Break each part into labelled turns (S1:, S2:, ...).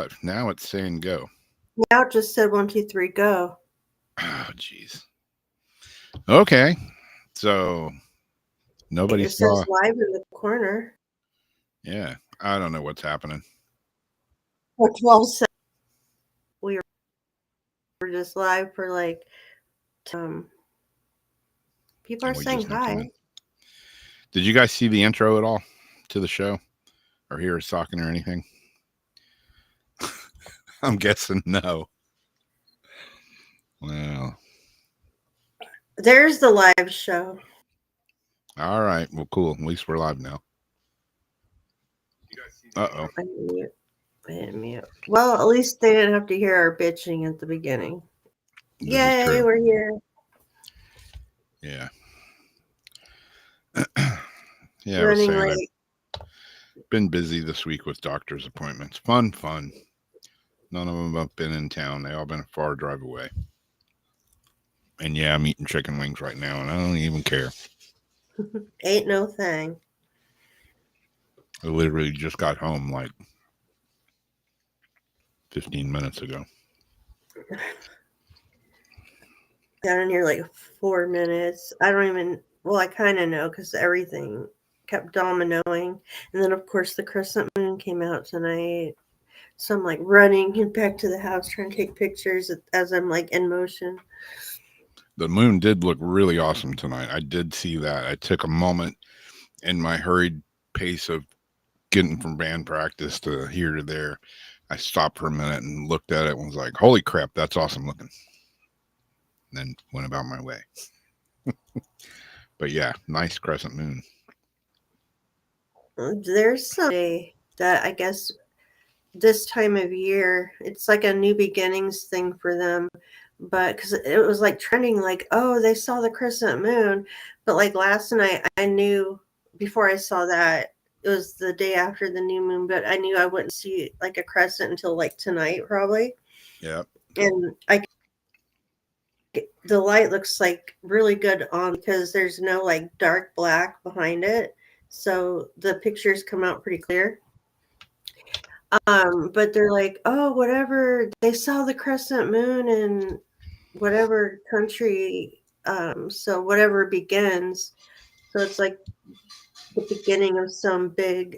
S1: but now it's saying go.
S2: Now it just said 1, 2, 3, go.
S1: Oh, jeez. Okay. So nobody
S2: It says
S1: saw.
S2: live in the corner.
S1: Yeah. I don't know what's happening.
S2: Or 12 seconds. We were just live for like, people are
S1: And we just
S2: saying
S1: mentioned
S2: hi.
S1: it. Did you guys see the intro at all to the show or hear us talking or anything? I'm guessing no. Well,
S2: There's the live show.
S1: all right. Well, cool. At least we're live now. Uh-oh.
S2: I mute. I didn't mute. Well, at least they didn't have to hear our bitching at the beginning.
S1: This is
S2: Yay,
S1: true.
S2: we're here.
S1: Yeah. Yeah, I was
S2: Running
S1: saying
S2: late.
S1: I've been busy this week with doctor's appointments. Fun. None of them have been in town. They all been a far drive away. And yeah, I'm eating chicken wings right now, and I don't even care.
S2: Ain't no thing.
S1: I literally just got home like 15 minutes ago.
S2: Got in here like 4 minutes. I don't even, well, I kind of know because everything kept dominoing. And then, of course, the crescent moon came out tonight. So I'm like running back to the house trying to take pictures as I'm like in motion.
S1: The moon did look really awesome tonight. I did see that. I took a moment in my hurried pace of getting from band practice to here to there. I stopped for a minute and looked at it and was like, holy crap, that's awesome looking. And then went about my way. But yeah, nice crescent moon.
S2: There's some day that I guess this time of year, it's like a new beginnings thing for them. But because it was like trending, like, oh, they saw the crescent moon. But like last night, I knew before I saw that it was the day after the new moon, but I knew I wouldn't see like a crescent until like tonight, probably.
S1: Yeah.
S2: And the light looks like really good on because there's no like dark black behind it. So the pictures come out pretty clear. But they're like, oh, whatever. They saw the crescent moon in whatever country. So whatever begins. So it's like the beginning of some big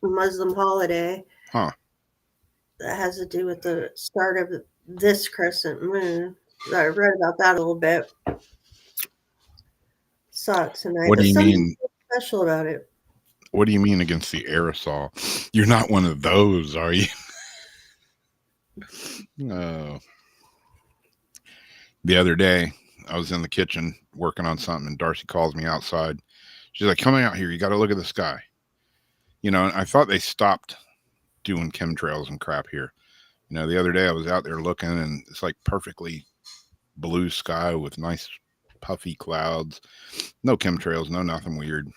S2: Muslim holiday
S1: Huh.
S2: that has to do with the start of this crescent moon. I read about that a little bit. Saw it tonight.
S1: What do
S2: There's
S1: you
S2: something
S1: mean?
S2: special about it.
S1: What do you mean against the aerosol? You're not one of those, are you? No. The other day, I was in the kitchen working on something, and Darcy calls me outside. She's like, "Come out here. You got to look at the sky." And I thought they stopped doing chemtrails and crap here. The other day I was out there looking, and it's like perfectly blue sky with nice puffy clouds. No chemtrails, no nothing weird.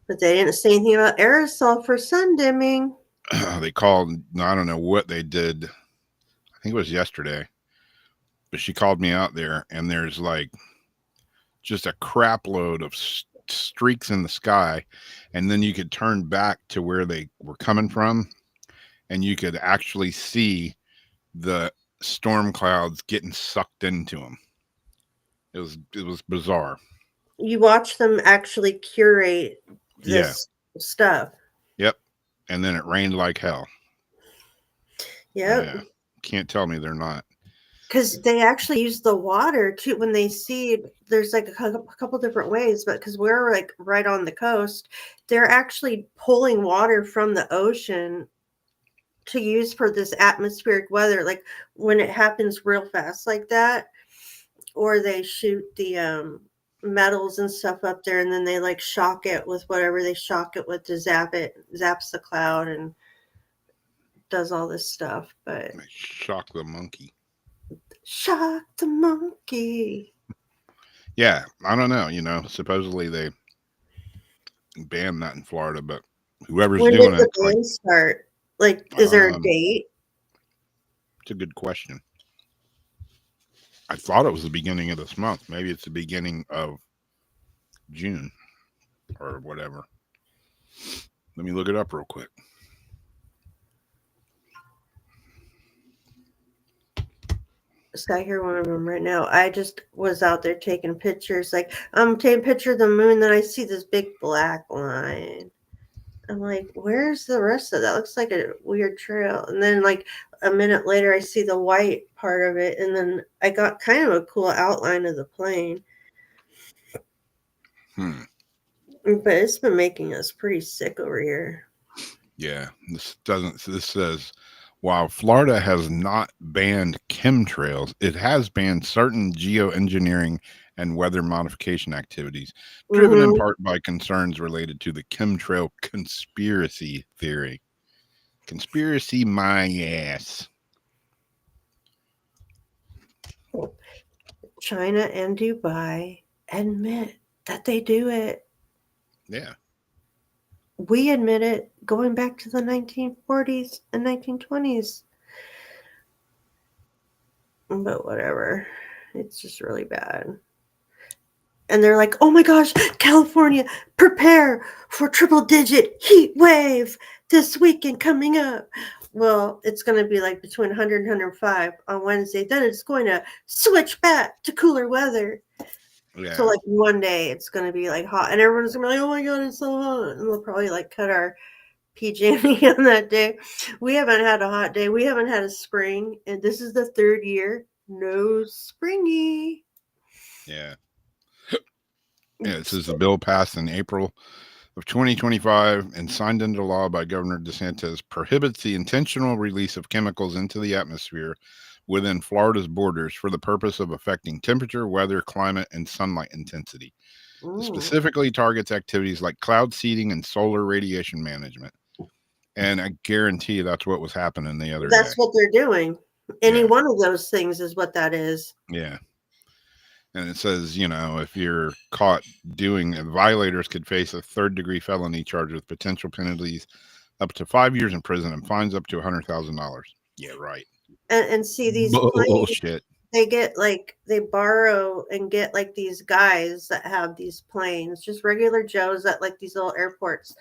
S2: But they didn't say anything about aerosol for sun dimming.
S1: They called, I don't know what they did. I think it was yesterday. But she called me out there, and there's like just a crap load of streaks in the sky. And then you could turn back to where they were coming from, and you could actually see the storm clouds getting sucked into them. It was bizarre.
S2: You watch them actually curate
S1: Yeah.
S2: this stuff.
S1: Yep. And then it rained like hell.
S2: Yep.
S1: Yeah. Can't tell me they're not.
S2: Because they actually use the water too when they seed. There's like a couple different ways, but because we're like right on the coast, they're actually pulling water from the ocean to use for this atmospheric weather, like when it happens real fast like that, or they shoot the metals and stuff up there, and then they like shock it with whatever they shock it with to zaps the cloud and does all this stuff. But
S1: They shock the monkey.
S2: shock the monkey.
S1: Yeah. I don't know. Supposedly they banned that in Florida, but whoever's
S2: When did
S1: doing
S2: the
S1: it, like,
S2: ban start? Like, is there a date?
S1: it's a good question. I thought it was the beginning of this month. Maybe it's the beginning of June or whatever. Let me look it up real quick.
S2: So I hear one of them right now. I just was out there taking pictures. Like, I'm taking a picture of the moon, then I see this big black line. I'm like, where's the rest of that? Looks like a weird trail. And then, like, a minute later, I see the white part of it. And then I got kind of a cool outline of the plane. But it's been making us pretty sick over here.
S1: Yeah, this says, while Florida has not banned chemtrails, it has banned certain geoengineering and weather modification activities, driven in
S2: Mm-hmm.
S1: part by concerns related to the chemtrail conspiracy theory. Conspiracy my ass.
S2: China and Dubai admit that they do it.
S1: Yeah.
S2: We admit it going back to the 1940s and 1920s. But whatever. It's just really bad. And they're like, oh my gosh, California, prepare for triple digit heat wave this weekend coming up. Well, it's going to be like between 100 and 105 on Wednesday. Then it's going to switch back to cooler weather.
S1: Yeah.
S2: So, like, one day it's going to be like hot, and everyone's going to be like, oh my God, it's so hot. And we'll probably like cut our PG&E on that day. We haven't had a hot day. We haven't had a spring. And this is the third year. No springy.
S1: Yeah. Yeah, it says the bill passed in April of 2025 and signed into law by Governor DeSantis prohibits the intentional release of chemicals into the atmosphere within Florida's borders for the purpose of affecting temperature, weather, climate, and sunlight intensity. It specifically targets activities like cloud seeding and solar radiation management. And I guarantee that's what was happening the other day.
S2: That's what they're doing. Any one of those things is what that is.
S1: Yeah. And it says, if you're caught doing it, violators could face a third-degree felony charge with potential penalties up to 5 years in prison and fines up to $100,000. Yeah, right.
S2: And see, these
S1: bullshit.
S2: planes, they get like, they borrow and get like these guys that have these planes, just regular Joes at like these little airports.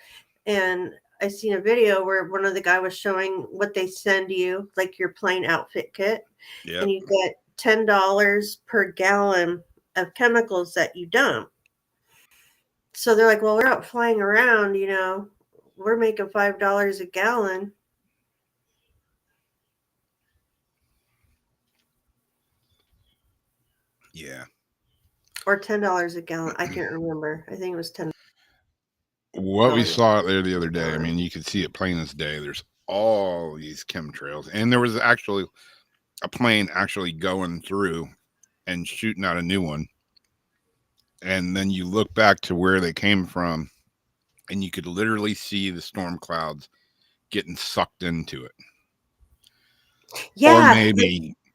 S2: And I seen a video where one of the guy was showing what they send you, like your plane outfit kit. Yep. And you get $10 per gallon of chemicals that you dump. So they're like, well, we're out flying around, we're making $5 a gallon.
S1: Yeah.
S2: Or $10 a gallon. I can't remember. I think it was $10.
S1: What we saw out there the other day, I mean, you could see it plain as day. There's all these chemtrails. And there was actually a plane actually going through and shooting out a new one. And then you look back to where they came from, and you could literally see the storm clouds getting sucked into it.
S2: Yeah.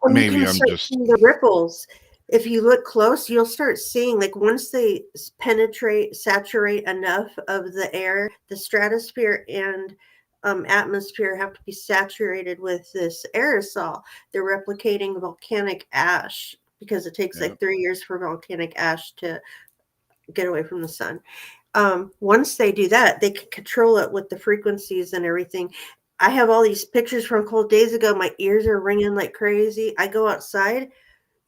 S1: Or maybe I'm just
S2: the ripples. If you look close, you'll start seeing, like, once they saturate enough of the air, the stratosphere and atmosphere have to be saturated with this aerosol. They're replicating volcanic ash because it takes like 3 years for volcanic ash to get away from the sun. Once they do that, they can control it with the frequencies and everything. I have all these pictures from cold days ago. My ears are ringing like crazy. I go outside,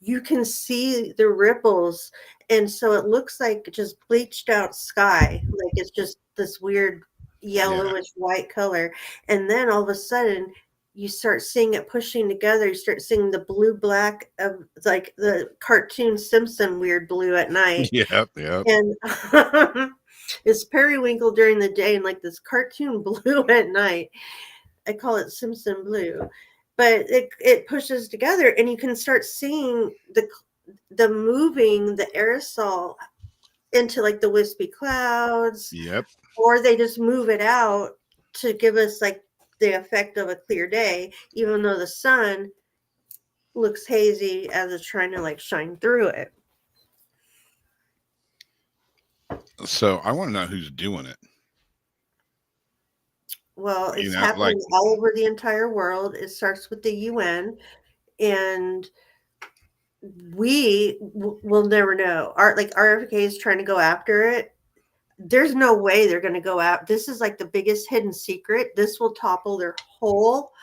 S2: you can see the ripples. And so it looks like just bleached out sky. Like it's just this weird yellowish white color. And then all of a sudden you start seeing it pushing together. You start seeing the blue black of like the cartoon Simpson weird blue at night.
S1: Yep.
S2: And it's periwinkle during the day and like this cartoon blue at night. I call it Simpson blue. But it pushes together and you can start seeing the moving the aerosol into like the wispy clouds.
S1: Yep.
S2: Or they just move it out to give us like the effect of a clear day, even though the sun looks hazy as it's trying to like shine through it.
S1: So I want to know who's doing it.
S2: Well, it's happening all over the entire world. It starts with the UN, and we will never know. RFK is trying to go after it. There's no way they're going to go out. This is like the biggest hidden secret. This will topple their whole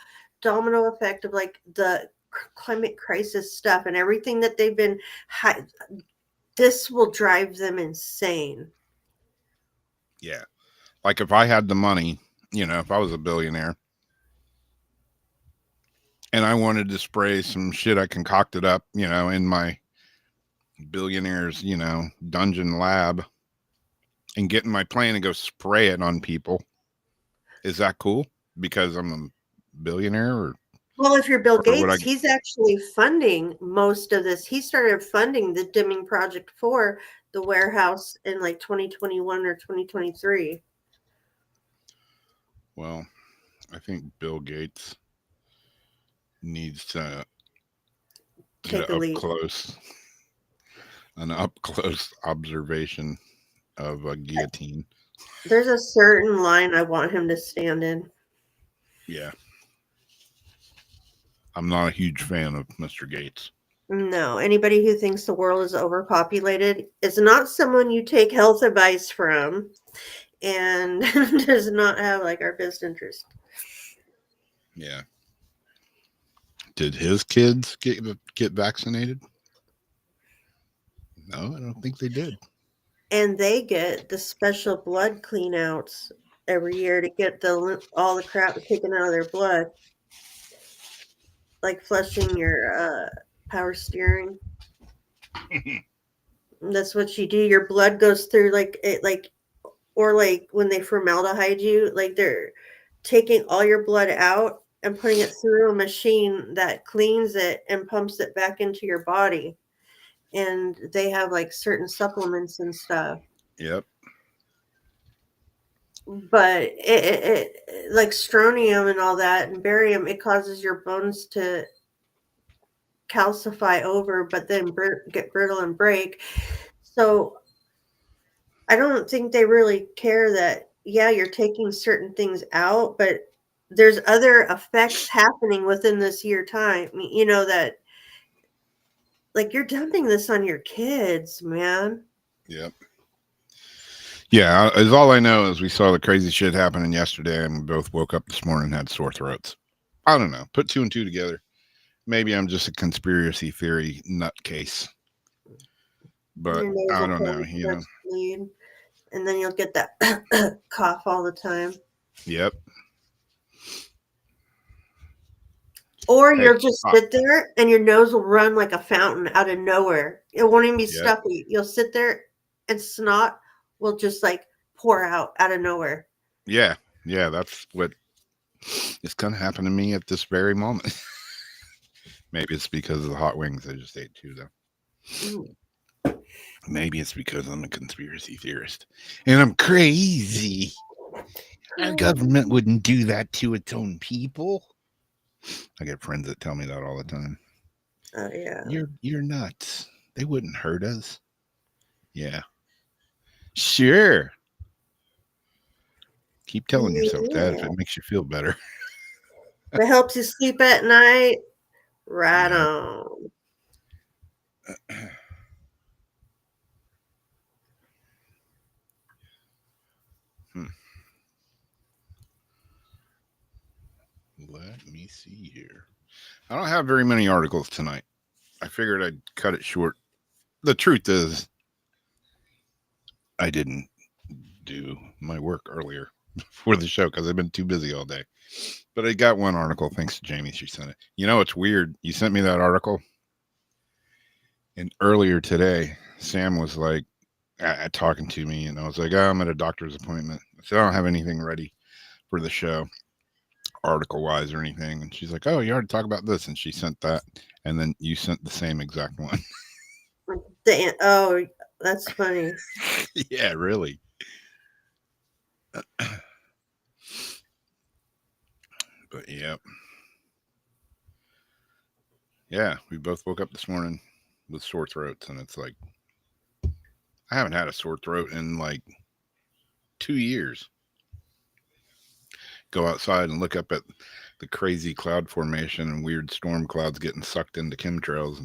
S2: domino effect of like the climate crisis stuff and everything that they've been, this will drive them insane.
S1: Yeah. Like if I had the money, if I was a billionaire and I wanted to spray some shit I concocted up, in my billionaire's, dungeon lab and get in my plane and go spray it on people. Is that cool? Because I'm a billionaire or
S2: Well, if you're Bill
S1: would I?
S2: Gates, he's actually funding most of this. He started funding the Dimming Project for the warehouse in like 2021 or 2023.
S1: Well, I think Bill Gates needs to
S2: Take
S1: get
S2: a leap.
S1: an up close observation of a guillotine.
S2: There's a certain line I want him to stand in.
S1: Yeah. I'm not a huge fan of Mr. Gates.
S2: No, anybody who thinks the world is overpopulated is not someone you take health advice from and does not have like our best interest.
S1: Yeah. Did his kids get vaccinated? No, I don't think they did.
S2: And they get the special blood cleanouts every year to get all the crap taken out of their blood, like flushing your power steering. That's what you do. Your blood goes through or like when they formaldehyde you, like they're taking all your blood out and putting it through a machine that cleans it and pumps it back into your body. And they have like certain supplements and stuff.
S1: Yep.
S2: But it like strontium and all that and barium, it causes your bones to calcify over, but then get brittle and break. So I don't think they really care that, yeah, you're taking certain things out, but there's other effects happening within this year time. That like you're dumping this on your kids, man.
S1: Yep. Yeah, as all I know is we saw the crazy shit happening yesterday and we both woke up this morning and had sore throats. I don't know. Put two and two together. Maybe I'm just a conspiracy theory nutcase. But I don't know.
S2: Bleed, and then you'll get that cough all the time.
S1: Yep.
S2: Or you'll just sit there and your nose will run like a fountain out of nowhere. It won't even be stuffy. You'll sit there and snot will just like pour out of nowhere.
S1: Yeah. Yeah. That's what is going to happen to me at this very moment. Maybe it's because of the hot wings I just ate too, though. Maybe it's because I'm a conspiracy theorist and I'm crazy. Our government wouldn't do that to its own people. I get friends that tell me that all the time.
S2: Oh yeah.
S1: You're nuts. They wouldn't hurt us. Yeah. Sure. Keep telling yourself that if it makes you feel better.
S2: If it helps you sleep at night, right on.
S1: Let me see here. I don't have very many articles tonight. I figured I'd cut it short. The truth is, I didn't do my work earlier for the show because I've been too busy all day. But I got one article thanks to Jamie. She sent it. It's weird. You sent me that article. And earlier today, Sam was like talking to me, and I was like, I'm at a doctor's appointment. I said, I don't have anything ready for the show, article wise or anything. And she's like, oh, you already talked about this. And she sent that. And then you sent the same exact one.
S2: Oh, that's funny.
S1: Yeah, really. But yeah, we both woke up this morning with sore throats, and it's like I haven't had a sore throat in like 2 years. Go outside and look up at the crazy cloud formation and weird storm clouds getting sucked into chemtrails,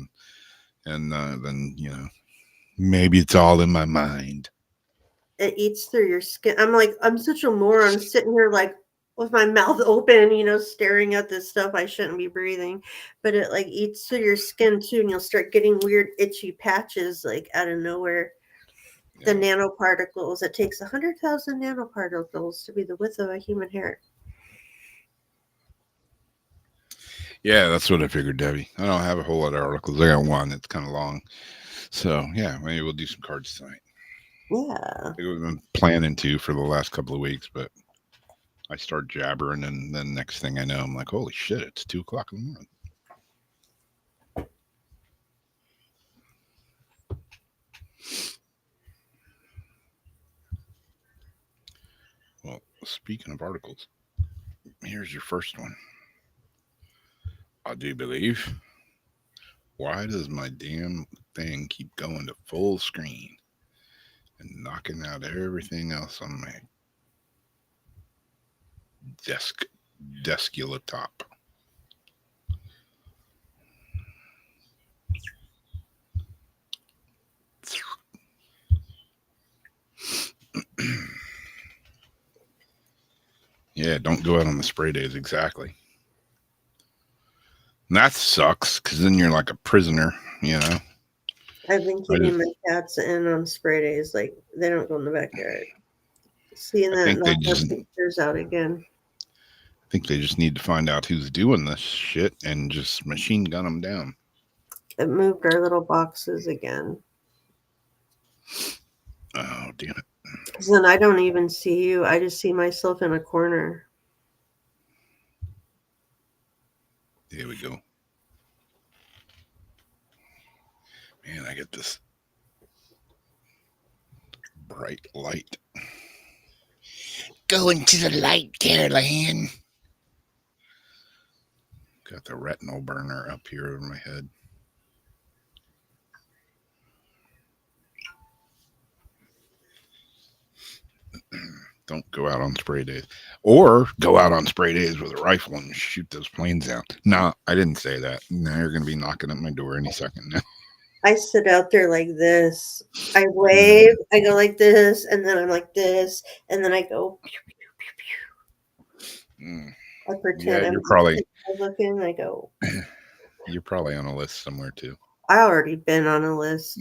S1: and then maybe it's all in my mind.
S2: It eats through your skin. I'm such a moron sitting here like with my mouth open, staring at this stuff I shouldn't be breathing. But it like eats through your skin too, and you'll start getting weird itchy patches like out of nowhere. The
S1: Yeah.
S2: nanoparticles. It takes 100,000 nanoparticles to be the width of a human hair.
S1: Yeah, that's what I figured, Debbie. I don't have a whole lot of articles. I got one that's kind of long. So, yeah, maybe we'll do some cards tonight.
S2: Yeah.
S1: We've been planning to for the last couple of weeks, but I start jabbering, and then next thing I know, I'm like, holy shit, it's 2:00 in the morning. Well, speaking of articles, here's your first one. I do believe. Why does my damn thing keep going to full screen and knocking out everything else on my deskula top? Yeah, don't go out on the spray days. Exactly. And that sucks because then you're like a prisoner, you know?
S2: I've been keeping my cats in on spray days. Like, they don't go in the backyard. Seeing
S1: I
S2: that
S1: think they
S2: knock
S1: just
S2: their pictures out again.
S1: I think they just need to find out who's doing this shit and just machine gun them down.
S2: It moved our little boxes again.
S1: Oh, damn it.
S2: Because then I don't even see you. I just see myself in a corner.
S1: Here we go. Man, I get this bright light. Go into the light, Caroline. Got the retinal burner up here over my head. Don't go out on spray days. Or go out on spray days with a rifle and shoot those planes out. No, I didn't say that. Now you're going to be knocking at my door any second now.
S2: I sit out there like this. I wave. I go like this, and then I'm like this, and then I go pew, pew, pew, pew. I pretend
S1: you're
S2: I'm
S1: probably
S2: looking. I go.
S1: You're probably on a list somewhere too.
S2: I already been on a list.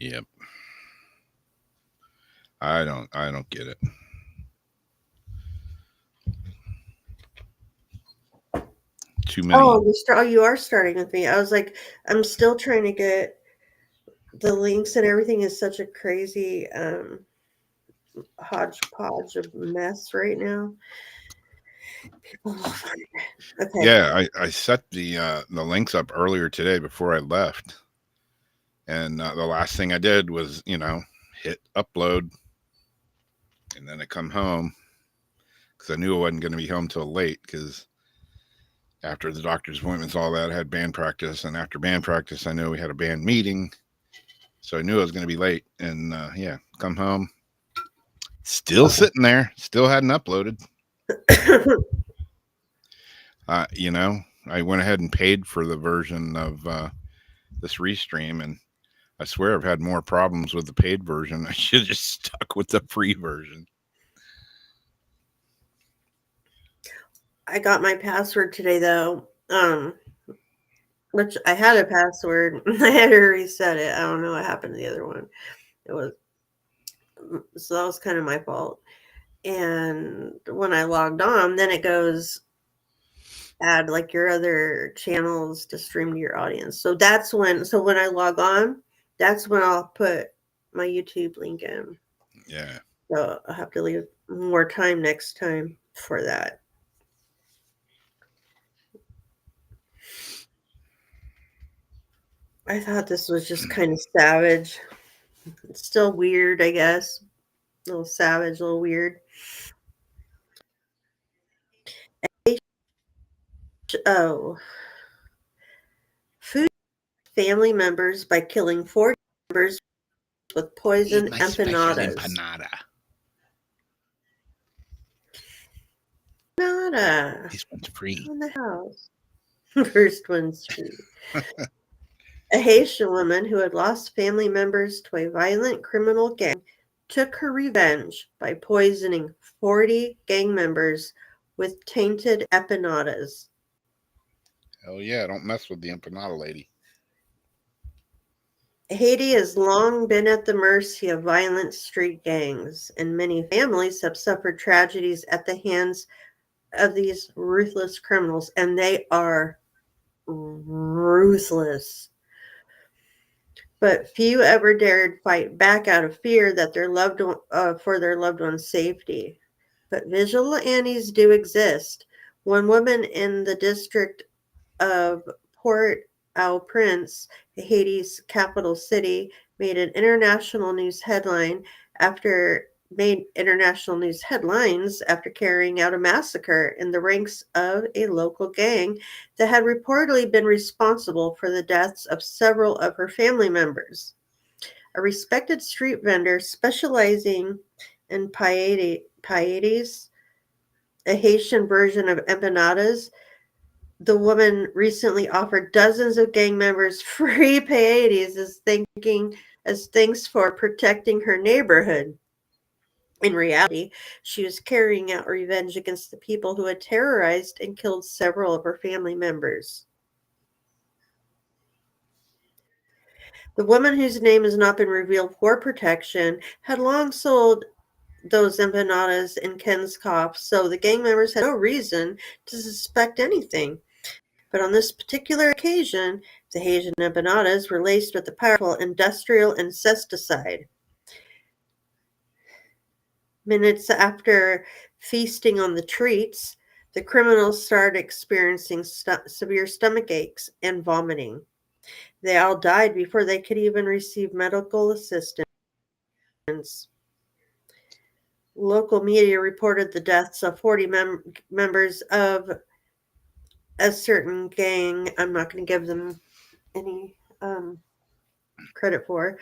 S1: Yep. I don't get it. Too many.
S2: Oh, you are starting with me. I was like, I'm still trying to get the links, and everything is such a crazy hodgepodge of mess right now. People will find it. Okay.
S1: Yeah, I set the links up earlier today before I left, and the last thing I did was hit upload, and then I come home because I knew I wasn't going to be home till late because after the doctor's appointments, all that, I had band practice, and after band practice, I knew we had a band meeting, so I knew I was going to be late. And come home, still sitting there, still hadn't uploaded. I went ahead and paid for the version of this Restream, and I swear I've had more problems with the paid version. I should have just stuck with the free version.
S2: I got my password today, though. Which I had a password. I had to reset it. I don't know what happened to the other one. So that was kind of my fault. And when I logged on, then it goes add like your other channels to stream to your audience. So when I log on, that's when I'll put my YouTube link in.
S1: Yeah.
S2: So I'll have to leave more time next time for that. I thought this was just kind of savage. It's still weird, I guess. A little savage, a little weird. Oh. Food family members by killing 4 members with poison empanadas.
S1: Empanada.
S2: Empanada.
S1: This one's free.
S2: In the house. First one's free. A Haitian woman who had lost family members to a violent criminal gang took her revenge by poisoning 40 gang members with tainted empanadas.
S1: Hell yeah, don't mess with the empanada lady.
S2: Haiti has long been at the mercy of violent street gangs, and many families have suffered tragedies at the hands of these ruthless criminals, and they are ruthless. But few ever dared fight back out of fear that for their loved one's safety. But vigilantes do exist. One woman in the district of Port-au-Prince, Haiti's capital city, made international news headlines after carrying out a massacre in the ranks of a local gang that had reportedly been responsible for the deaths of several of her family members. A respected street vendor specializing in paellas, a Haitian version of empanadas, the woman recently offered dozens of gang members free paellas as thanks for protecting her neighborhood. In reality, she was carrying out revenge against the people who had terrorized and killed several of her family members. The woman, whose name has not been revealed for protection, had long sold those empanadas in Kenskov, so the gang members had no reason to suspect anything. But on this particular occasion, the Haitian empanadas were laced with the powerful industrial insecticide. Minutes after feasting on the treats, the criminals started experiencing severe stomach aches and vomiting. They all died before they could even receive medical assistance. Local media reported the deaths of 40 members of a certain gang. I'm not going to give them any credit for.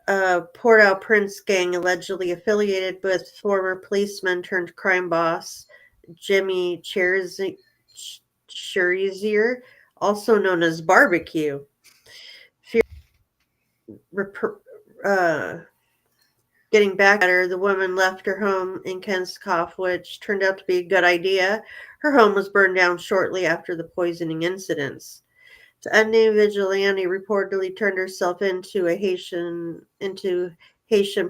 S2: Port-au-Prince gang allegedly affiliated with former policeman turned crime boss Jimmy Cherizier, also known as Barbecue. Getting back at her, the woman left her home in Kenskov, which turned out to be a good idea. Her home was burned down shortly after the poisoning incidents. The unnamed vigilante reportedly turned herself into Haitian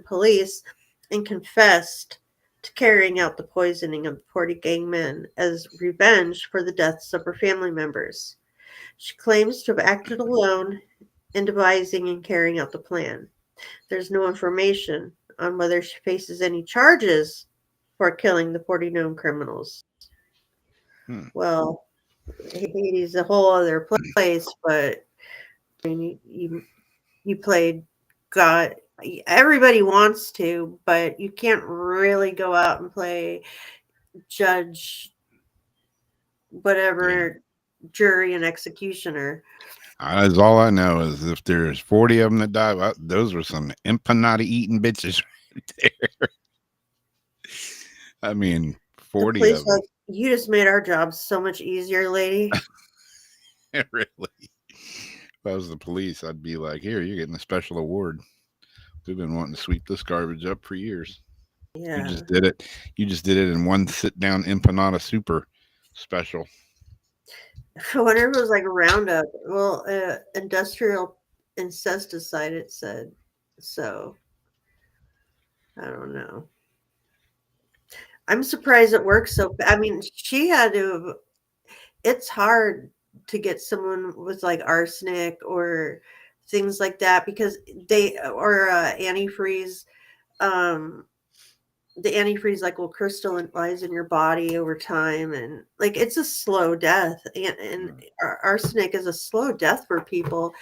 S2: police and confessed to carrying out the poisoning of the 40 gang men as revenge for the deaths of her family members. She claims to have acted alone in devising and carrying out the plan. There's no information on whether she faces any charges for killing the 40 known criminals. Well, Haiti's a whole other place, but I mean, you played God. Everybody wants to, but you can't really go out and play judge, whatever, jury and executioner.
S1: That's all I know is if there's 40 of them that die, well, those were some empanada eating bitches right there. I mean, 40 of them.
S2: Like, you just made our job so much easier, lady.
S1: Really. If I was the police, I'd be like, here, you're getting a special award. We've been wanting to sweep this garbage up for years.
S2: Yeah.
S1: You just did it. You just did it in one sit-down empanada super special.
S2: I wonder if it was like a Roundup. Well, industrial insecticide, it said. So, I don't know. I'm surprised it works so. I mean, she had to. It's hard to get someone with like arsenic or things like that because antifreeze. The antifreeze like will crystallize in your body over time, and like it's a slow death. And arsenic is a slow death for people.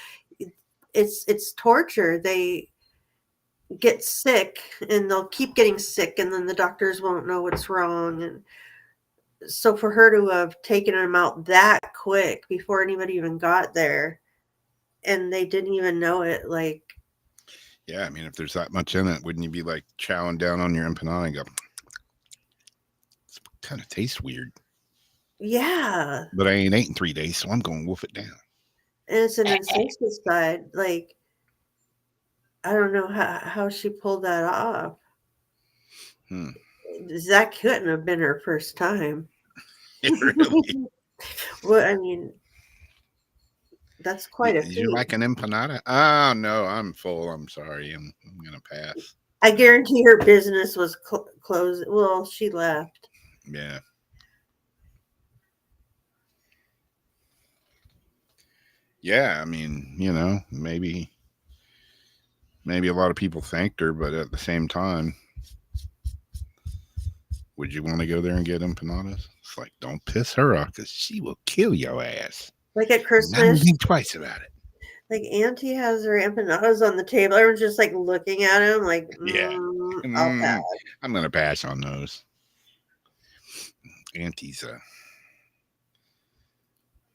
S2: It's torture. They get sick and they'll keep getting sick, and then the doctors won't know what's wrong. And so for her to have taken him out that quick before anybody even got there, and they didn't even know it, like,
S1: yeah, I mean, if there's that much in it, wouldn't you be like chowing down on your empanada and go, it kind of tastes weird.
S2: Yeah.
S1: But I ain't ate in 3 days, so I'm going to wolf it down.
S2: And it's an insecticide. Like, I don't know how she pulled that off. That couldn't have been her first time.
S1: Really?
S2: Well, I mean, that's quite a
S1: Did you
S2: feat.
S1: like an empanada? Oh no, I'm full. I'm sorry. I'm gonna pass.
S2: I guarantee her business was closed. Well, she left.
S1: Yeah. Yeah, I mean, maybe a lot of people thanked her, but at the same time, would you want to go there and get empanadas? It's like, don't piss her off because she will kill your ass.
S2: Like at
S1: Not
S2: Christmas,
S1: even think twice about it.
S2: like Auntie has her empanadas on the table. Everyone's just like looking at him, like,
S1: Yeah.
S2: I'll pass.
S1: I'm gonna pass on those. Auntie's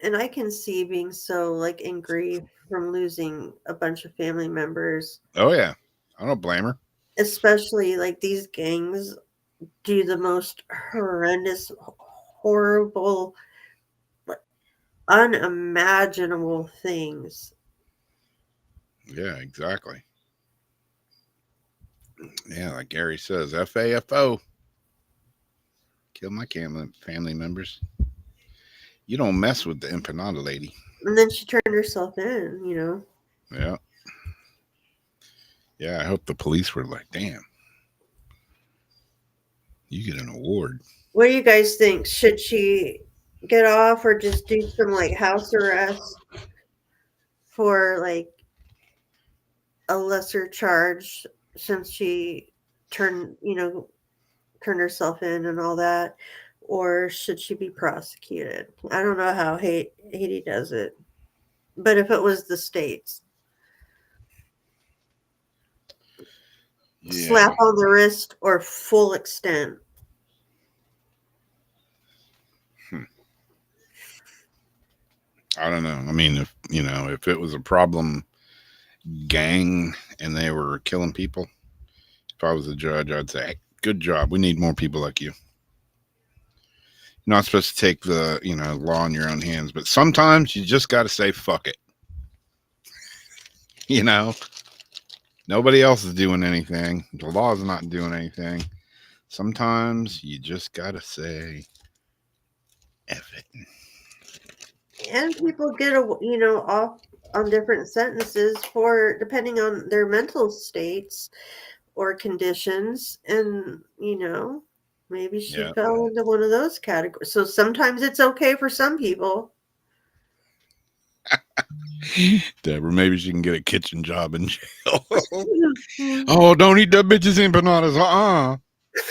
S2: And I can see being so like in grief from losing a bunch of family members,
S1: oh yeah. I don't blame her.
S2: especially like these gangs do the most horrendous, horrible, like, unimaginable things.
S1: Yeah, exactly. Yeah, like Gary says, FAFO. Kill my family members. You don't mess with the empanada lady.
S2: And then she turned herself in,
S1: Yeah. Yeah, I hope the police were like, damn, you get an award.
S2: What do you guys think? Should she get off or just do some like house arrest for like a lesser charge since she turned, turned herself in and all that? Or should she be prosecuted? I don't know how Haiti does it. But if it was the states,
S1: Yeah.
S2: slap on the wrist or full extent.
S1: I don't know. I mean, if it was a problem gang and they were killing people, if I was a judge, I'd say, hey, good job. We need more people like you. You're not supposed to take the, law in your own hands, but sometimes you just got to say, fuck it. Nobody else is doing anything. The law is not doing anything. Sometimes you just got to say, F it.
S2: And people get off on different sentences for depending on their mental states or conditions, and maybe she fell into one of those categories. So sometimes it's okay for some people.
S1: Deborah, maybe she can get a kitchen job in jail. Oh, don't eat that bitch's empanadas.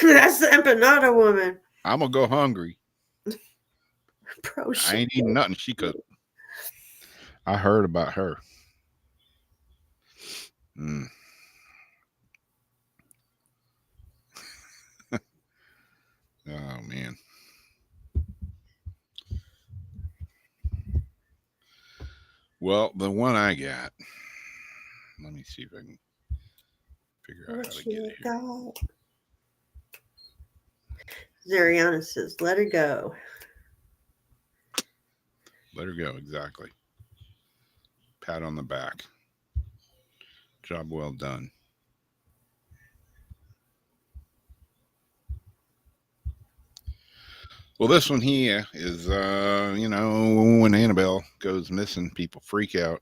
S2: That's the empanada woman.
S1: I'm gonna go hungry.
S2: Bro,
S1: I ain't eating nothing she cooked. I heard about her. Oh man. Well, the one I got. Let me see if I can figure out how to get it here.
S2: Zariana says, "Let her go."
S1: Let her go. Exactly. Pat on the back. Job well done. Well, this one here is, when Annabelle goes missing, people freak out.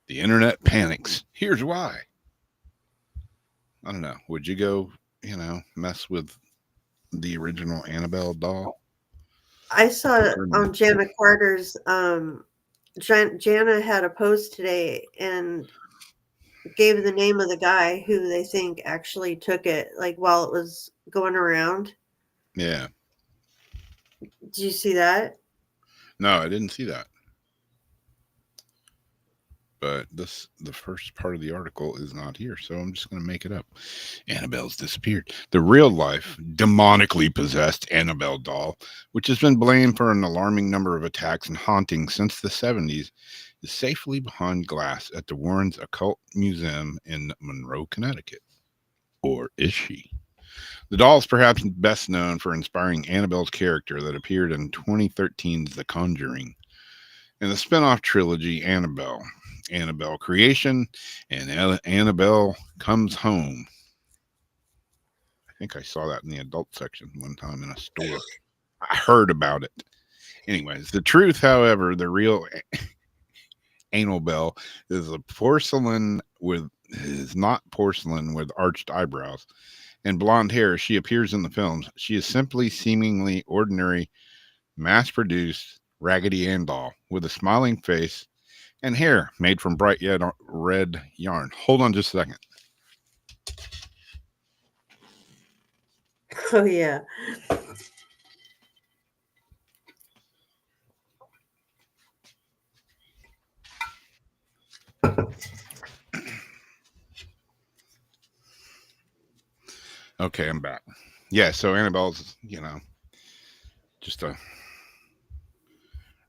S1: The internet panics. Here's why. I don't know. Would you go, mess with the original Annabelle doll?
S2: I saw it on Jana Carter's. Jana had a post today and gave the name of the guy who they think actually took it, like while it was going around.
S1: Yeah.
S2: Did you see that?
S1: No, I didn't see that. But the first part of the article is not here, so I'm just going to make it up. Annabelle's disappeared. The real life, demonically possessed Annabelle doll, which has been blamed for an alarming number of attacks and hauntings since the 70s, is safely behind glass at the Warrens Occult Museum in Monroe, Connecticut. Or is she? The doll is perhaps best known for inspiring Annabelle's character that appeared in 2013's The Conjuring. and the spin-off trilogy Annabelle, Annabelle Creation, and Annabelle Comes Home. I think I saw that in the adult section one time in a store. I heard about it. Anyways, the truth, however, the real Annabelle is not porcelain with arched eyebrows and blonde hair. She appears in the films. She is simply seemingly ordinary, mass-produced Raggedy Ann doll with a smiling face and hair made from bright red yarn. Hold on just a second.
S2: Oh yeah.
S1: Okay, I'm back. Yeah, so Annabelle's, just a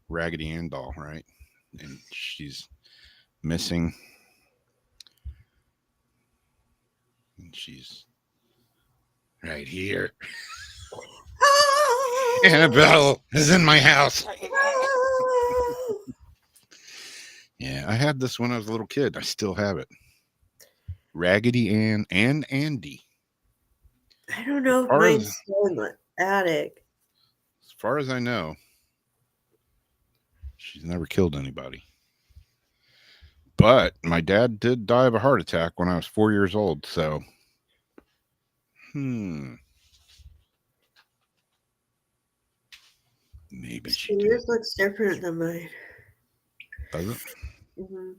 S1: Raggedy Ann doll, right? And she's missing. And she's right here. Annabelle is in my house. Yeah, I had this when I was a little kid. I still have it. Raggedy Ann and Andy.
S2: I don't know if mine's still in the attic.
S1: As far as I know, she's never killed anybody. But my dad did die of a heart attack when I was 4 years old, so maybe she did.
S2: Yours looks different than mine.
S1: Does it?
S2: Mm-hmm.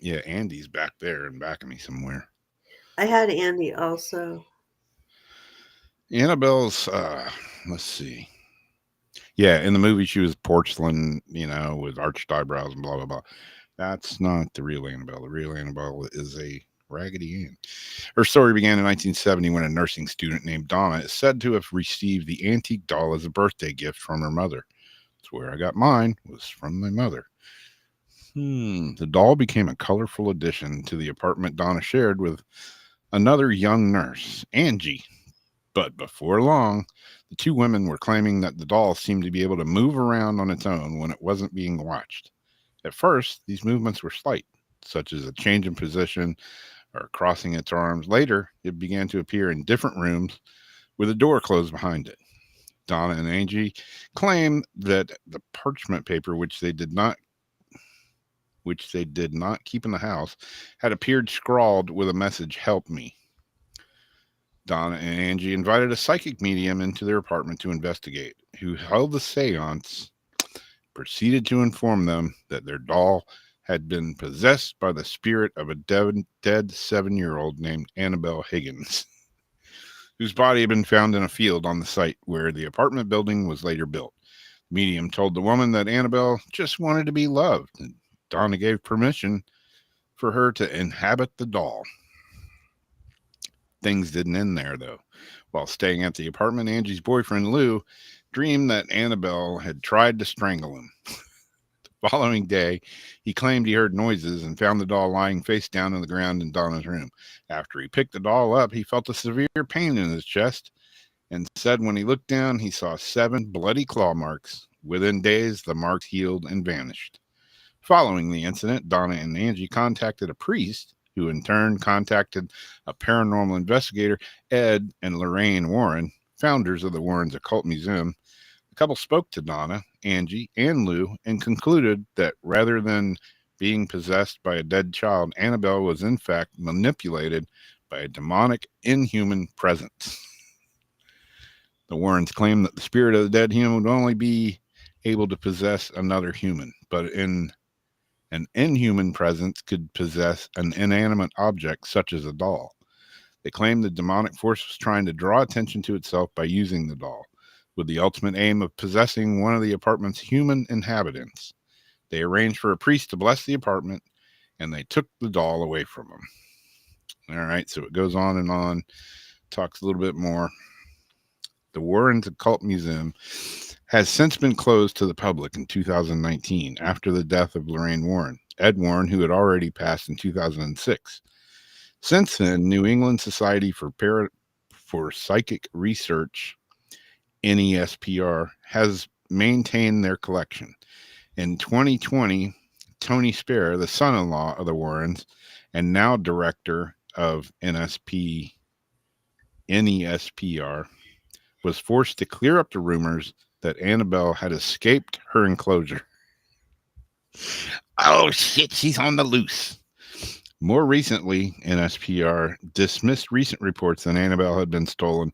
S1: Yeah, Andy's back there in back of me somewhere.
S2: I had Andy also.
S1: Annabelle's, let's see. Yeah, in the movie she was porcelain, with arched eyebrows and blah, blah, blah. That's not the real Annabelle. The real Annabelle is a Raggedy Ann. Her story began in 1970 when a nursing student named Donna is said to have received the antique doll as a birthday gift from her mother. That's where I got mine, was from my mother. The doll became a colorful addition to the apartment Donna shared with another young nurse, Angie. But before long, the two women were claiming that the doll seemed to be able to move around on its own when it wasn't being watched. At first, these movements were slight, such as a change in position or crossing its arms. Later, it began to appear in different rooms with a door closed behind it. Donna and Angie claim that the parchment paper, which they did not keep in the house, had appeared scrawled with a message, "Help me." Donna and Angie invited a psychic medium into their apartment to investigate, who held the seance, proceeded to inform them that their doll had been possessed by the spirit of a dead 7-year-old named Annabelle Higgins, whose body had been found in a field on the site where the apartment building was later built. The medium told the woman that Annabelle just wanted to be loved, and Donna gave permission for her to inhabit the doll. Things didn't end there, though. While staying at the apartment, Angie's boyfriend, Lou, dreamed that Annabelle had tried to strangle him. The following day, he claimed he heard noises and found the doll lying face down on the ground in Donna's room. After he picked the doll up, he felt a severe pain in his chest and said when he looked down, he saw 7 bloody claw marks. Within days, the marks healed and vanished. Following the incident, Donna and Angie contacted a priest, who in turn contacted a paranormal investigator, Ed and Lorraine Warren, founders of the Warren's Occult Museum. The couple spoke to Donna, Angie, and Lou and concluded that rather than being possessed by a dead child, Annabelle was in fact manipulated by a demonic, inhuman presence. The Warrens claimed that the spirit of the dead human would only be able to possess another human, but an inhuman presence could possess an inanimate object such as a doll. They claimed the demonic force was trying to draw attention to itself by using the doll, with the ultimate aim of possessing one of the apartment's human inhabitants. They arranged for a priest to bless the apartment, and they took the doll away from him. All right, so it goes on, talks a little bit more. The Warren's Occult Museum has since been closed to the public in 2019 after the death of Lorraine Warren, Ed Warren, who had already passed in 2006. Since then, New England Society for Psychic Research, NESPR, has maintain their collection. In 2020, Tony Spera, the son-in-law of the Warrens and now director of NESPR, was forced to clear up the rumors that Annabelle had escaped her enclosure. Oh shit, she's on the loose. More recently, NSPR dismissed recent reports that Annabelle had been stolen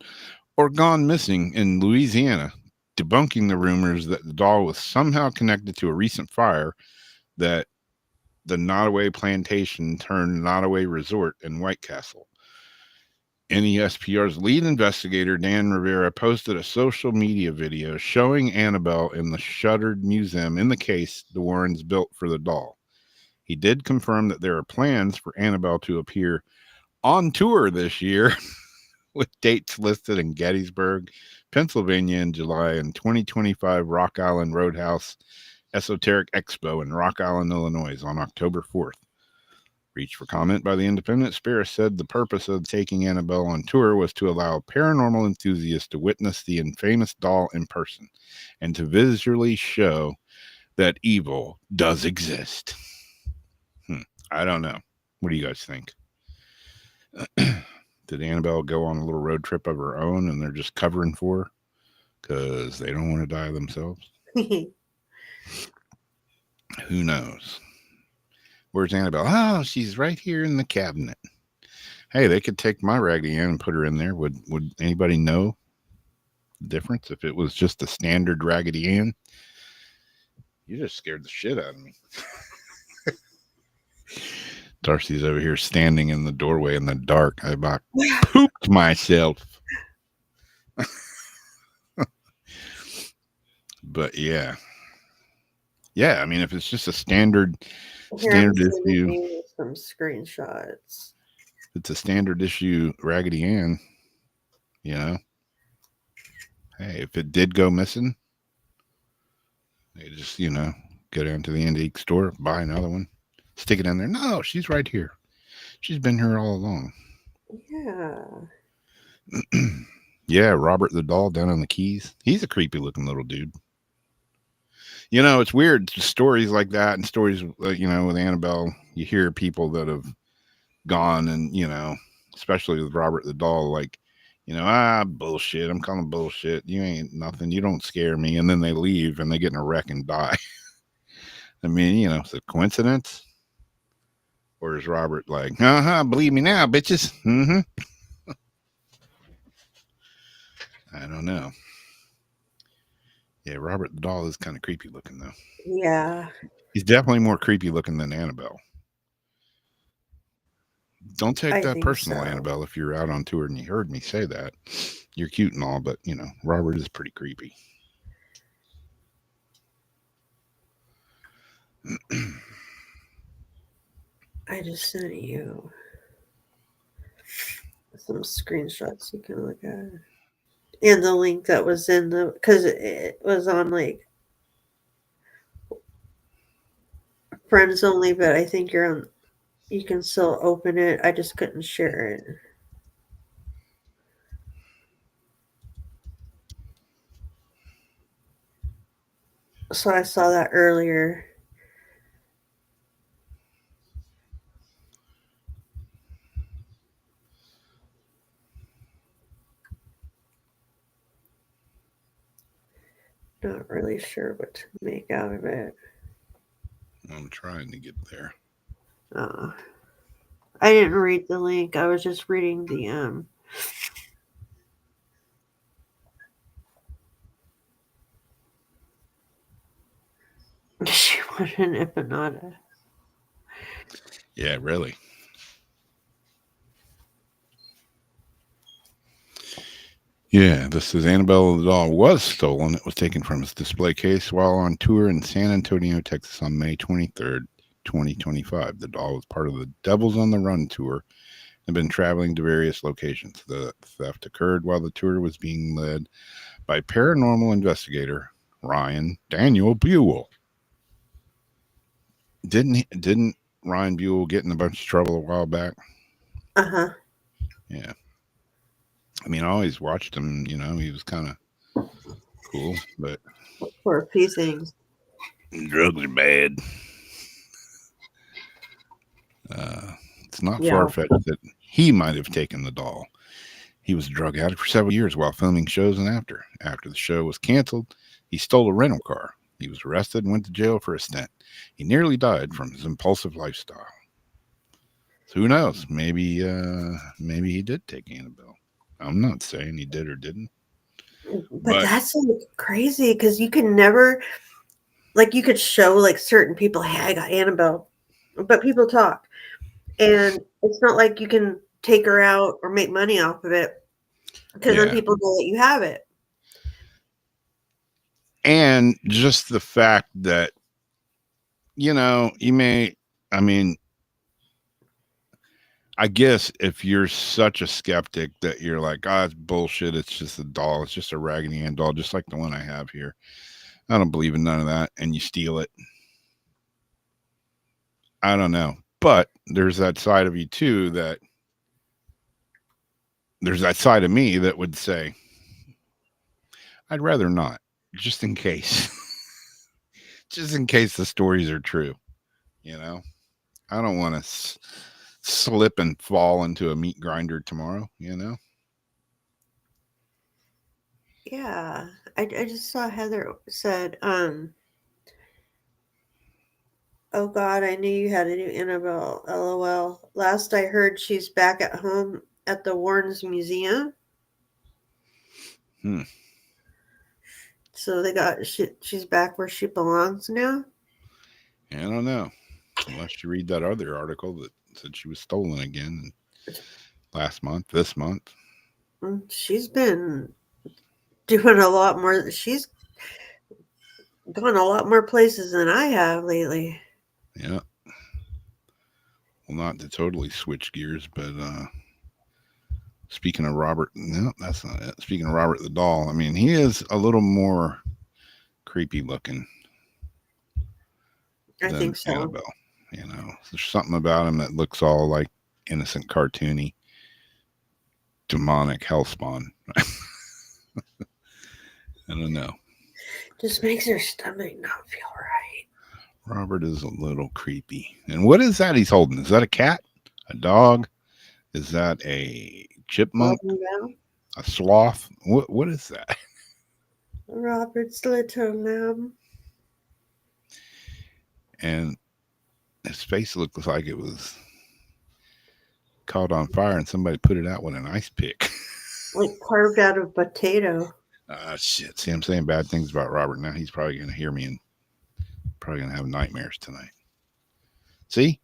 S1: or gone missing in Louisiana, debunking the rumors that the doll was somehow connected to a recent fire that the Nottoway Plantation turned Nottoway Resort in White Castle. NESPR's lead investigator, Dan Rivera, posted a social media video showing Annabelle in the shuttered museum in the case the Warrens built for the doll. He did confirm that there are plans for Annabelle to appear on tour this year, with dates listed in Gettysburg, Pennsylvania in July, and 2025 Rock Island Roadhouse Esoteric Expo in Rock Island, Illinois on October 4th. Reached for comment by the Independent, Spera said the purpose of taking Annabelle on tour was to allow paranormal enthusiasts to witness the infamous doll in person and to visually show that evil does exist. I don't know. What do you guys think? Did Annabelle go on a little road trip of her own and they're just covering for her because they don't want to die themselves? Who knows? Where's Annabelle? Oh, she's right here in the cabinet. Hey, they could take my Raggedy Ann and put her in there. Would anybody know the difference if it was just a standard Raggedy Ann? You just scared the shit out of me. Darcy's over here standing in the doorway in the dark. I about pooped myself. But yeah. I mean, if it's just a standard issue,
S2: some screenshots.
S1: It's a standard issue Raggedy Ann. You know, hey, if it did go missing, they just go down to the antique store, buy another one. Stick it in there. No, she's right here. She's been here all along.
S2: Yeah.
S1: Yeah, Robert the doll down on the Keys. He's a creepy looking little dude. It's weird. Stories like that and stories, with Annabelle, you hear people that have gone and, especially with Robert the doll, like, bullshit. I'm calling bullshit. You ain't nothing. You don't scare me. And then they leave and they get in a wreck and die. I mean, it's a coincidence. Or is Robert like, believe me now, bitches? I don't know. Yeah, Robert the doll is kind of creepy looking, though.
S2: Yeah.
S1: He's definitely more creepy looking than Annabelle. Don't take that personal, so. Annabelle, if you're out on tour and you heard me say that. You're cute and all, but, Robert is pretty creepy.
S2: I just sent you some screenshots you can look at. And the link that was in because it was on like friends only, but I think you can still open it. I just couldn't share it. So I saw that earlier. Not really sure what to make out of it.
S1: I'm trying to get there.
S2: I didn't read the link. I was just reading the she wanted an empanada.
S1: Yeah, really. Yeah, this is Annabelle the doll was stolen. It was taken from its display case while on tour in San Antonio, Texas on May 23rd, 2025. The doll was part of the Devils on the Run tour and been traveling to various locations. The theft occurred while the tour was being led by paranormal investigator Ryan Daniel Buell. Didn't Ryan Buell get in a bunch of trouble a while back? Yeah. I mean, I always watched him, he was kind of cool, but
S2: for a few things.
S1: drugs are bad. It's not
S2: Yeah.
S1: far-fetched that he might have taken the doll. He was a drug addict for several years while filming shows and after. After the show was canceled, he stole a rental car. He was arrested and went to jail for a stint. He nearly died from his impulsive lifestyle. So who knows? Maybe he did take Annabelle. I'm not saying he did or didn't.
S2: But that's like crazy because you can never, like, you could show like certain people, hey, I got Annabelle, but people talk, and it's not like you can take her out or make money off of it because then people know that you have it.
S1: And just the fact that, you know, I guess if you're such a skeptic that you're like, oh, it's bullshit, it's just a doll, it's just a Raggedy Ann doll, just like the one I have here. I don't believe in none of that, and you steal it. I don't know. But there's that side of you too there's that side of me that would say, I'd rather not, just in case. Just in case the stories are true. You know? I don't want to slip and fall into a meat grinder tomorrow, you know?
S2: Yeah. I just saw Heather said, oh God, I knew you had a new Annabelle. LOL. Last I heard, she's back at home at the Warrens Museum. So she's back where she belongs now.
S1: I don't know. Unless you read that other article that said she was stolen again this month.
S2: She's been doing a lot more. She's gone a lot more places than I have lately.
S1: Yeah. Well, not to totally switch gears, but speaking of Robert, no, that's not it. Speaking of Robert the doll, I mean, he is a little more creepy looking.
S2: I think so.
S1: Annabelle. You know, there's something about him that looks all like innocent, cartoony, demonic hellspawn. I don't know.
S2: Just makes her stomach not feel right.
S1: Robert is a little creepy. And what is that he's holding? Is that a cat? A dog? Is that a chipmunk? A sloth? What is that?
S2: Robert's little lamb.
S1: And his face looks like it was caught on fire and somebody put it out with an ice pick.
S2: Like carved out of potato.
S1: Shit. See, I'm saying bad things about Robert now. He's probably going to hear me and probably going to have nightmares tonight. See?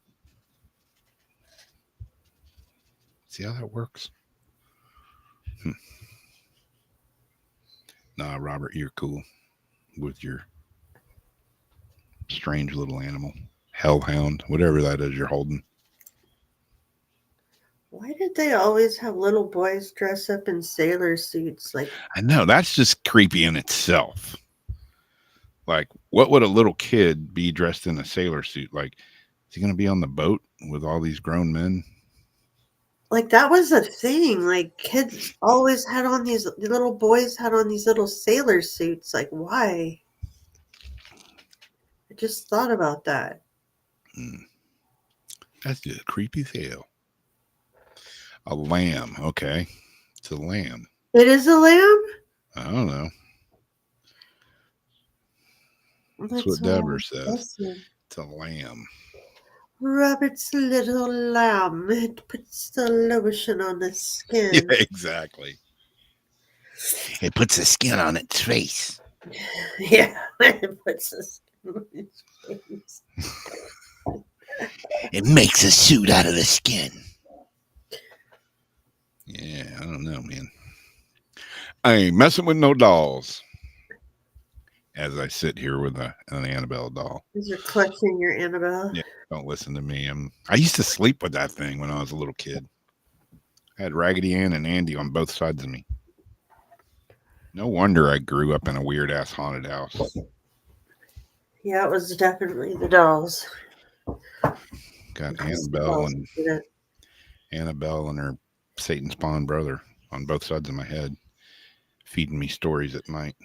S1: See how that works? Nah, Robert, you're cool with your strange little animal. Hellhound, whatever that is you're holding.
S2: Why did they always have little boys dress up in sailor suits? Like,
S1: I know, that's just creepy in itself. Like, what would a little kid be dressed in a sailor suit? Like, is he going to be on the boat with all these grown men?
S2: Like, that was a thing. Like, kids always had on these, the little boys had on these little sailor suits. Like, why? I just thought about that.
S1: That's just creepy as hell. A lamb. Okay. It's a lamb.
S2: It is a lamb?
S1: I don't know. That's what Deborah says. It's a lamb.
S2: Robert's little lamb. It puts the lotion on the skin.
S1: Yeah, exactly. It puts the skin on its face.
S2: Yeah, it puts the skin on its face.
S1: It makes a suit out of the skin. Yeah, I don't know, man. I ain't messing with no dolls. As I sit here with an Annabelle doll.
S2: As you're clutching your Annabelle.
S1: Yeah, don't listen to me. I used to sleep with that thing when I was a little kid. I had Raggedy Ann and Andy on both sides of me. No wonder I grew up in a weird ass haunted house.
S2: Yeah, it was definitely the dolls.
S1: Got Annabelle and her Satan spawn brother on both sides of my head, feeding me stories at night.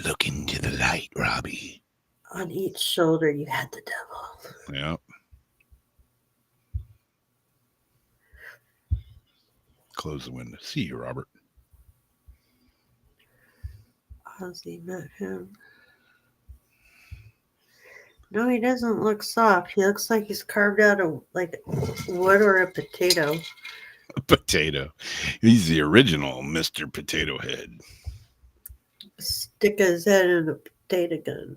S1: Look into the light, Robbie.
S2: On each shoulder, you had the devil.
S1: Yep. Close the window. See you, Robert.
S2: Ozzy met him. No, he doesn't look soft. He looks like he's carved out of like wood or a potato.
S1: A potato. He's the original Mr. Potato Head.
S2: Stick his head in a potato gun.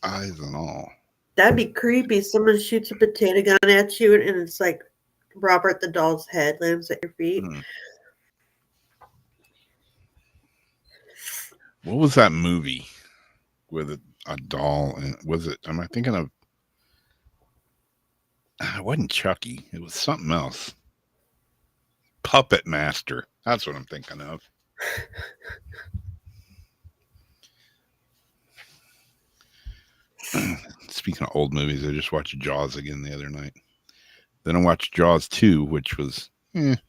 S1: Eyes and all.
S2: That'd be creepy. Someone shoots a potato gun at you, and it's like Robert the doll's head lands at your feet.
S1: What was that movie with a doll? And was it? Am I thinking of? It wasn't Chucky. It was something else. Puppet Master. That's what I'm thinking of. Speaking of old movies, I just watched Jaws again the other night. Then I watched Jaws 2, which was, it's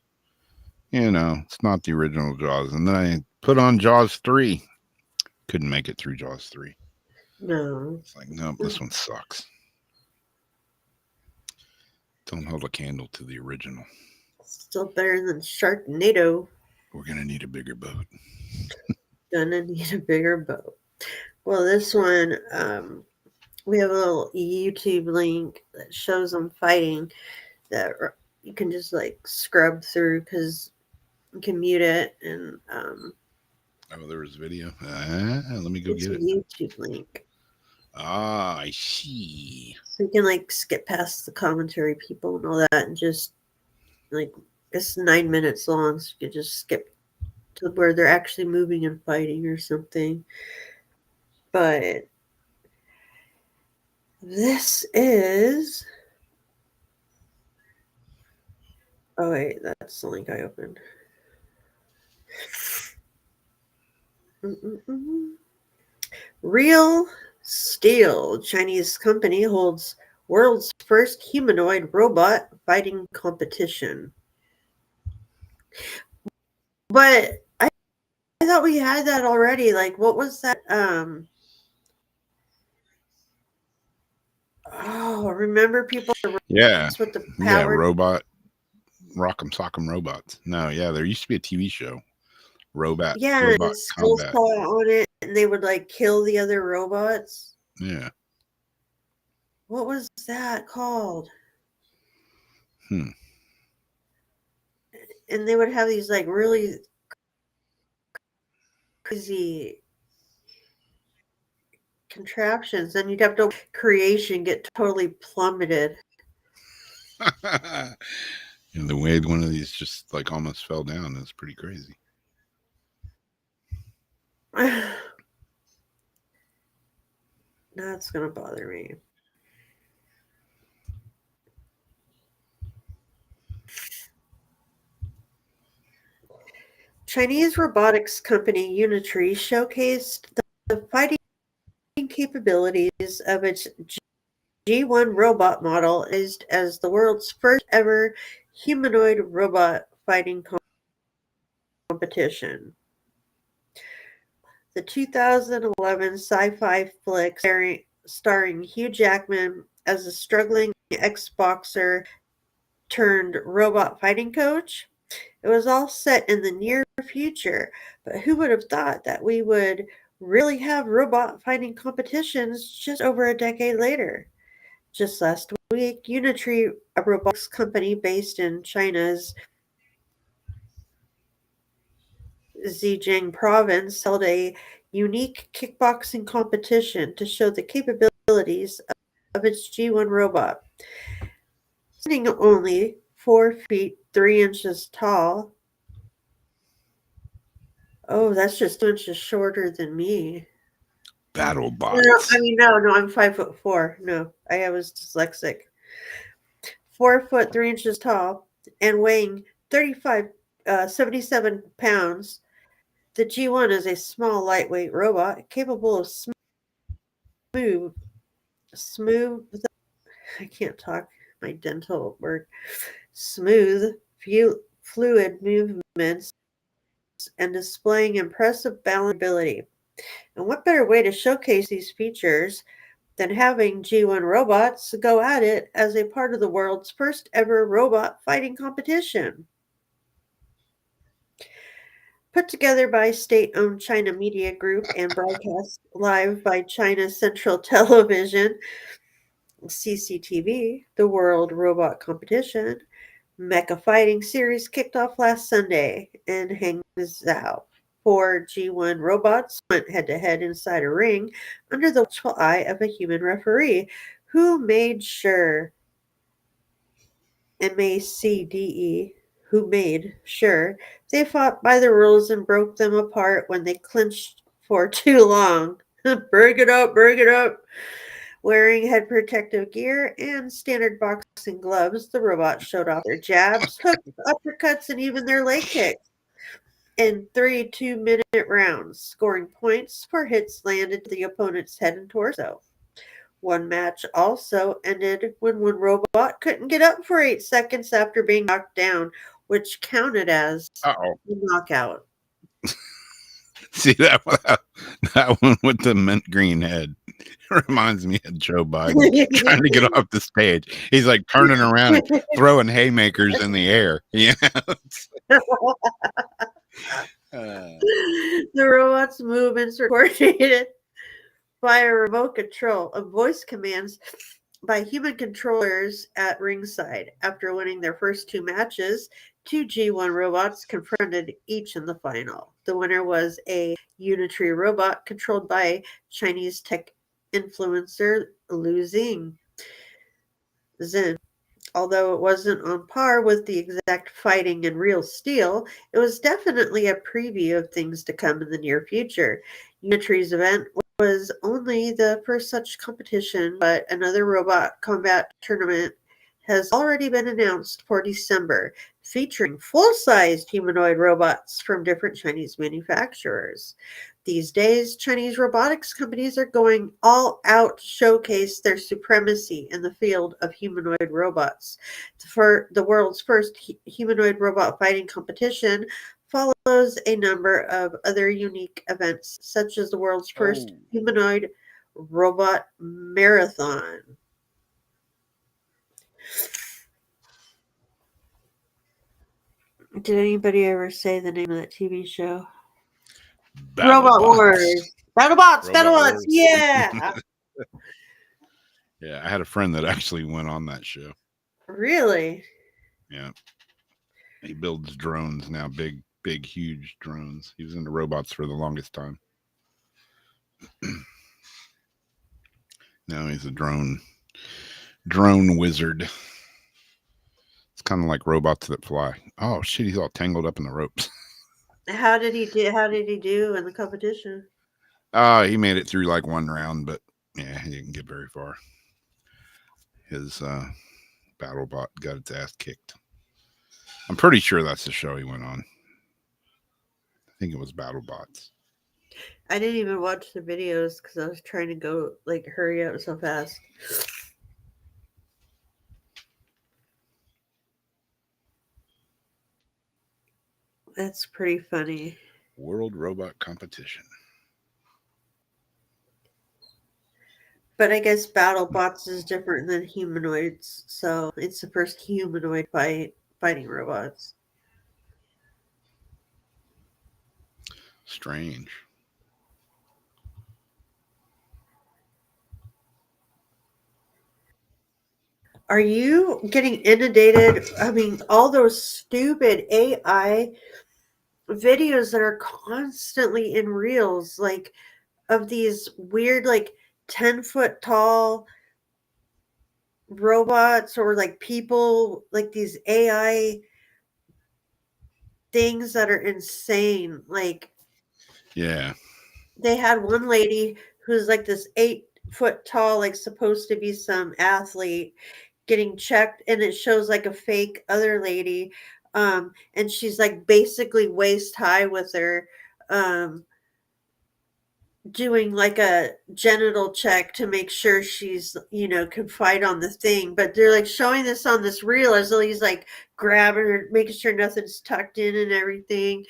S1: not the original Jaws. And then I put on Jaws 3. Couldn't make it through Jaws 3.
S2: No.
S1: It's like, nope, this one sucks. Don't hold a candle to the original.
S2: Still better than Sharknado.
S1: We're going to need a bigger boat.
S2: Gonna need a bigger boat. Well, this one, we have a little YouTube link that shows them fighting that you can just like scrub through because you can mute it. And
S1: oh, there was video. Let me go
S2: it's
S1: get
S2: a
S1: it.
S2: YouTube link.
S1: Ah, I see.
S2: So you can like skip past the commentary people and all that and just like it's 9 minutes long, so you can just skip to where they're actually moving and fighting or something. But this is. Oh, wait, that's the link I opened. Real Steel, Chinese company, holds world's first humanoid robot fighting competition. But I thought we had that already. Like, what was that? Remember people?
S1: Yeah.
S2: With the
S1: Yeah, robot. Rock'em Sock'em Robots. No, yeah, there used to be a TV show. Robot
S2: Combat on it, and they would like kill the other robots.
S1: Yeah.
S2: What was that called? And they would have these like really crazy contraptions, and you'd have to creation get totally plummeted.
S1: And the way one of these just like almost fell down is pretty crazy.
S2: That's gonna bother me. Chinese robotics company Unitree showcased the fighting capabilities of its G1 robot model as the world's first ever humanoid robot fighting competition. The 2011 sci-fi flick starring Hugh Jackman as a struggling ex-boxer turned robot fighting coach. It was all set in the near future, but who would have thought that we would really have robot fighting competitions just over a decade later? Just last week, Unitree, a robotics company based in China's Zhejiang province, held a unique kickboxing competition to show the capabilities of its G1 robot. Standing only 4 feet 3 inches tall. Oh, that's just 2 inches shorter than me.
S1: BattleBots.
S2: No, I'm 5'4". No, I was dyslexic. 4 foot 3 inches tall and weighing 77 pounds. The G1 is a small, lightweight robot capable of smooth. I can't talk. My dental word. Smooth, fluid movements and displaying impressive balance ability. And what better way to showcase these features than having G1 robots go at it as a part of the world's first ever robot fighting competition? Put together by state-owned China Media Group and broadcast live by China Central Television, CCTV, the World Robot Competition Mecha Fighting Series kicked off last Sunday in Hangzhou. Four G1 robots went head-to-head inside a ring under the watchful eye of a human referee who made sure MACDE, who made sure they fought by the rules and broke them apart when they clinched for too long. Bring it up, bring it up. Wearing head protective gear and standard boxing gloves, the robots showed off their jabs, hooks, uppercuts, and even their leg kicks in 3 2-minute rounds, scoring points for hits landed to the opponent's head and torso. One match also ended when one robot couldn't get up for 8 seconds after being knocked down, which counted as
S1: Uh-oh.
S2: a knockout.
S1: See that one with the mint green head reminds me of Joe Biden trying to get off the stage. He's like turning around and throwing haymakers in the air. Yeah.
S2: The robots' movements were coordinated by a remote control of voice commands by human controllers at ringside. After winning their first 2 matches, 2 G1 robots confronted each in the final. The winner was a Unitree robot controlled by Chinese tech influencer Lu Zin. Although it wasn't on par with the exact fighting in real steel, it was definitely a preview of things to come in the near future. Unitree's event was only the first such competition, but another robot combat tournament has already been announced for December, featuring full-sized humanoid robots from different Chinese manufacturers. These days, Chinese robotics companies are going all out to showcase their supremacy in the field of humanoid robots. For the world's first humanoid robot fighting competition follows a number of other unique events, such as the world's first humanoid robot marathon. Did anybody ever say the name of that TV show? Robot Wars. BattleBots, yeah.
S1: Yeah, I had a friend that actually went on that show.
S2: Really?
S1: Yeah. He builds drones now, big, huge drones. He was into robots for the longest time. Now he's a drone wizard. It's kind of like robots that fly. Oh shit, he's all tangled up in the ropes.
S2: How did he do in the competition?
S1: He made it through like one round, but yeah, he didn't get very far. His BattleBot got its ass kicked. I'm pretty sure that's the show he went on. I think it was BattleBots.
S2: I didn't even watch the videos because I was trying to go like hurry up so fast. That's pretty funny.
S1: World Robot Competition.
S2: But I guess BattleBots is different than humanoids, so it's the first humanoid fighting robots.
S1: Strange.
S2: Are you getting inundated? I mean, all those stupid AI videos that are constantly in reels, like of these weird, like 10-foot tall robots or like people, like these AI things that are insane. Like,
S1: yeah,
S2: they had one lady who's like this 8-foot tall, like supposed to be some athlete getting checked, and it shows like a fake other lady, and she's like basically waist high with her, doing like a genital check to make sure she's, can fight on the thing. But they're like showing this on this reel as though he's like grabbing her, making sure nothing's tucked in and everything.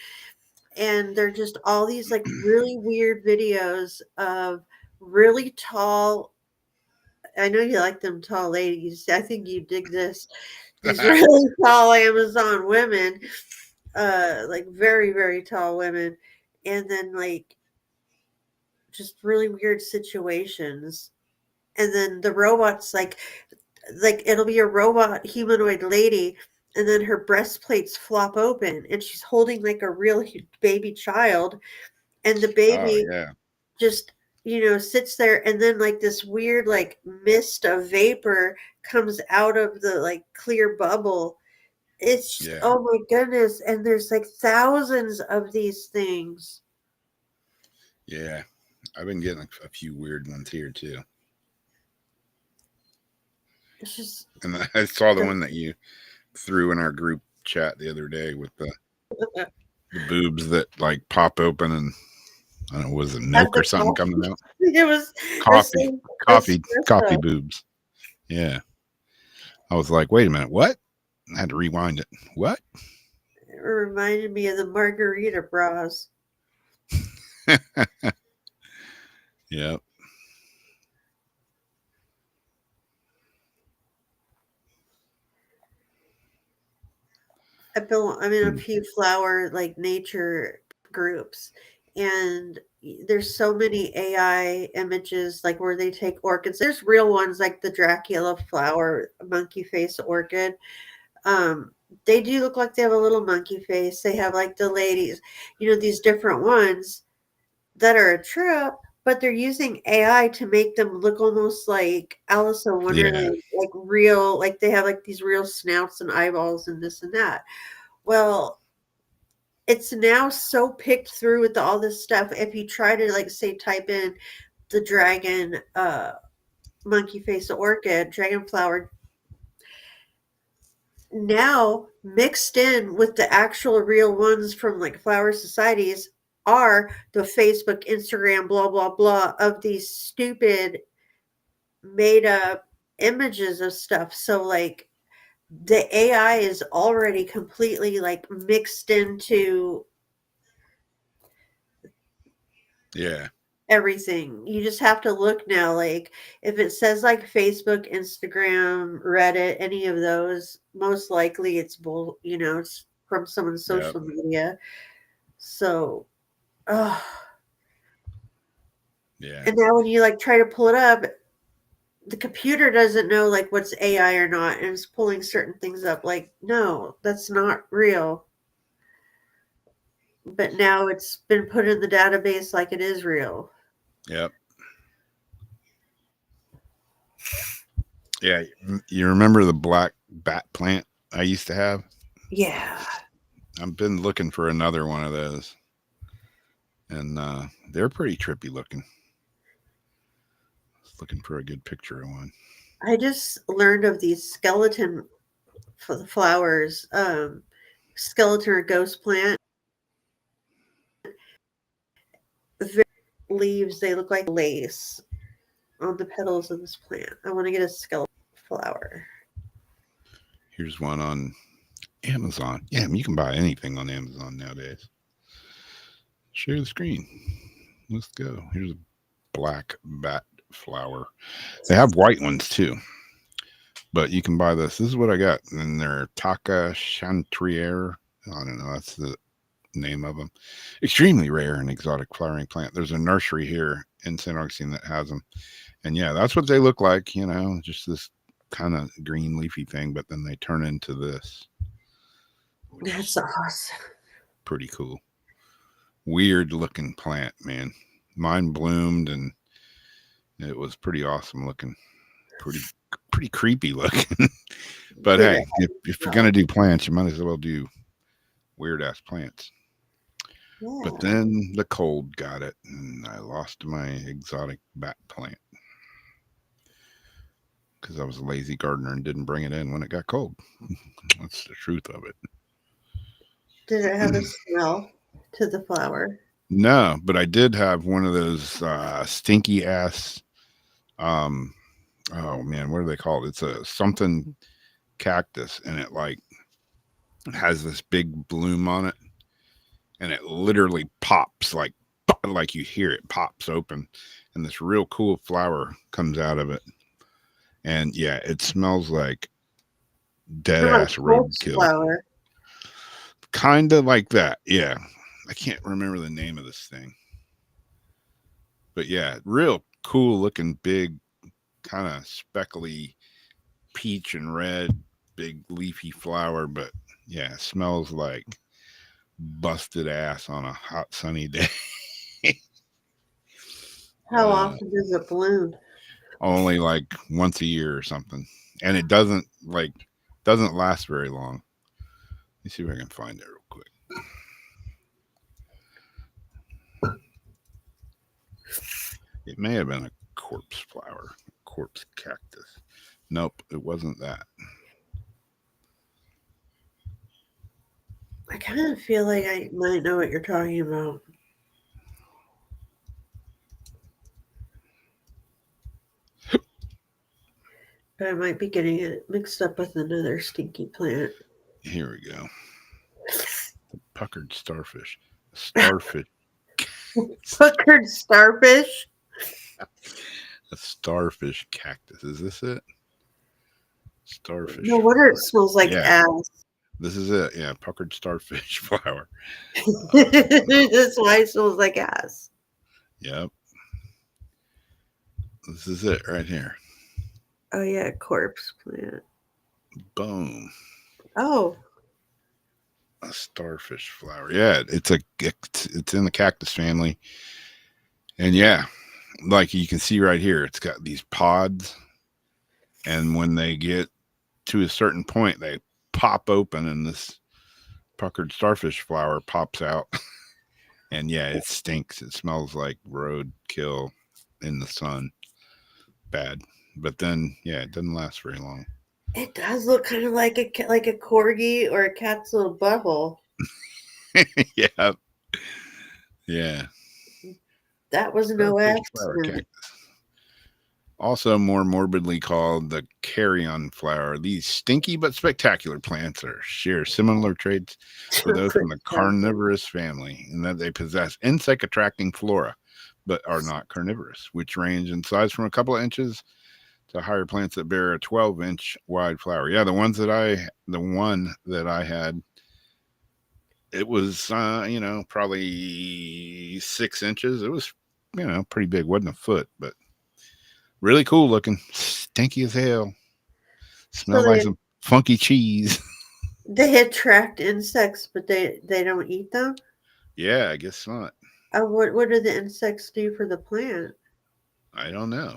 S2: and they're just all these like really weird videos of really tall. I know you like them tall ladies. I think you dig this. These really tall Amazon women, like very, very tall women, and then like just really weird situations. And then the robots like it'll be a robot humanoid lady, and then her breastplates flop open and she's holding like a real baby child, and the
S1: Oh
S2: baby
S1: yeah,
S2: just sits there, and then like this weird like mist of vapor comes out of the like clear bubble. It's just,
S1: yeah,
S2: oh my goodness, and there's like thousands of these things.
S1: yeah. I've been getting a few weird ones here too,
S2: It's just
S1: and I saw the one that you threw in our group chat the other day with the boobs that like pop open and I don't know, was it
S2: at
S1: milk
S2: the
S1: or something
S2: coffee.
S1: coming out?
S2: It was the
S1: Coffee,
S2: same
S1: coffee
S2: espresso.
S1: boobs. Yeah. I was like, wait a minute, what? I had to rewind it. What?
S2: It reminded me of the margarita bras.
S1: Yeah.
S2: I'm in a few flower like nature groups, and there's so many AI images like where they take orchids. There's real ones like the Dracula flower, monkey face orchid. They do look like they have a little monkey face. They have like the ladies, these different ones that are a trip, but they're using AI to make them look almost like Alice in
S1: Yeah.
S2: Wonderland, like real, like they have like these real snouts and eyeballs and this and that. Well, it's now so picked through with all this stuff. If you try to like say type in the dragon monkey face orchid, dragon flower, now mixed in with the actual real ones from like flower societies are the Facebook, Instagram, blah blah blah of these stupid made up images of stuff. So like the AI is already completely like mixed into
S1: Yeah.
S2: everything. You just have to look now. Like if it says like Facebook, Instagram, Reddit, any of those, most likely it's it's from someone's
S1: Yep.
S2: social media. So, oh.
S1: Yeah.
S2: And now when you like try to pull it up, the computer doesn't know like what's AI or not, and it's pulling certain things up. Like, no, that's not real. But now it's been put in the database like it is real.
S1: Yep. Yeah. You remember the black bat plant I used to have?
S2: Yeah.
S1: I've been looking for another one of those. And they're pretty trippy looking. Looking for a good picture of one.
S2: I just learned of these skeleton flowers, skeleton or ghost plant. Leaves, they look like lace on the petals of this plant. I want to get a skeleton flower.
S1: Here's one on Amazon. Yeah, you can buy anything on Amazon nowadays. Share the screen. Let's go. Here's a black bat flower. They have white ones too, but you can buy this. This is what I got. And they're Taka Chantrier. I don't know. That's the name of them. Extremely rare and exotic flowering plant. There's a nursery here in St. Augustine that has them. And yeah, that's what they look like, just this kind of green leafy thing, but then they turn into this.
S2: That's awesome.
S1: Pretty cool. Weird looking plant, man. Mine bloomed and it was pretty awesome looking. Pretty creepy looking. But hey, if you're gonna do plants, you might as well do weird ass plants.
S2: Yeah.
S1: But then the cold got it, and I lost my exotic bat plant because I was a lazy gardener and didn't bring it in when it got cold. That's the truth of it.
S2: Did it have a smell to the flower?
S1: No, but I did have one of those stinky ass. Oh man, what are they called? It's a something cactus, and it like has this big bloom on it, and it literally pops like you hear it pops open, and this real cool flower comes out of it. And yeah, it smells like dead
S2: Kind of like
S1: ass
S2: corpse
S1: roadkill.
S2: flower.
S1: Kind of like that. Yeah. I can't remember the name of this thing. But yeah, real cool looking big, kind of speckly peach and red, big leafy flower. But yeah, it smells like busted ass on a hot sunny day.
S2: How
S1: uh,
S2: often does it bloom?
S1: Only like once a year or something. And it doesn't last very long. Let me see if I can find it real quick. It may have been a corpse flower, corpse cactus. Nope, it wasn't that.
S2: I kind of feel like I might know what you're talking about. But I might be getting it mixed up with another stinky plant.
S1: Here we go. Puckered starfish. Starfish.
S2: Puckered starfish.
S1: A starfish cactus. Is this it? Starfish.
S2: No wonder it smells like
S1: Yeah,
S2: ass.
S1: this is it. Yeah, puckered starfish flower.
S2: That's why it smells like ass.
S1: Yep. This is it right here.
S2: Oh yeah, corpse plant.
S1: Boom.
S2: Oh,
S1: A starfish flower. Yeah, it's in the cactus family. And yeah, like you can see right here, it's got these pods, and when they get to a certain point, they pop open, and this puckered starfish flower pops out. And yeah, it stinks. It smells like roadkill in the sun. Bad. But then, yeah, it doesn't last very long.
S2: it does look kind of like a corgi or a cat's little butthole.
S1: Yeah, yeah.
S2: That was no
S1: Starfish flower
S2: accident.
S1: cactus. Also more morbidly called the carrion flower. These stinky but spectacular plants share similar traits to those from the carnivorous family in that they possess insect attracting flora, but are not carnivorous, which range in size from a couple of inches to higher plants that bear a 12-inch wide flower. Yeah, the one that I had, it was probably 6 inches. It was pretty big, wasn't a foot, but really cool looking, stinky as hell.
S2: So
S1: Smelled like some funky cheese.
S2: they attract insects, but they don't eat them.
S1: Yeah, I guess not.
S2: What do the insects do for the plant?
S1: I don't know.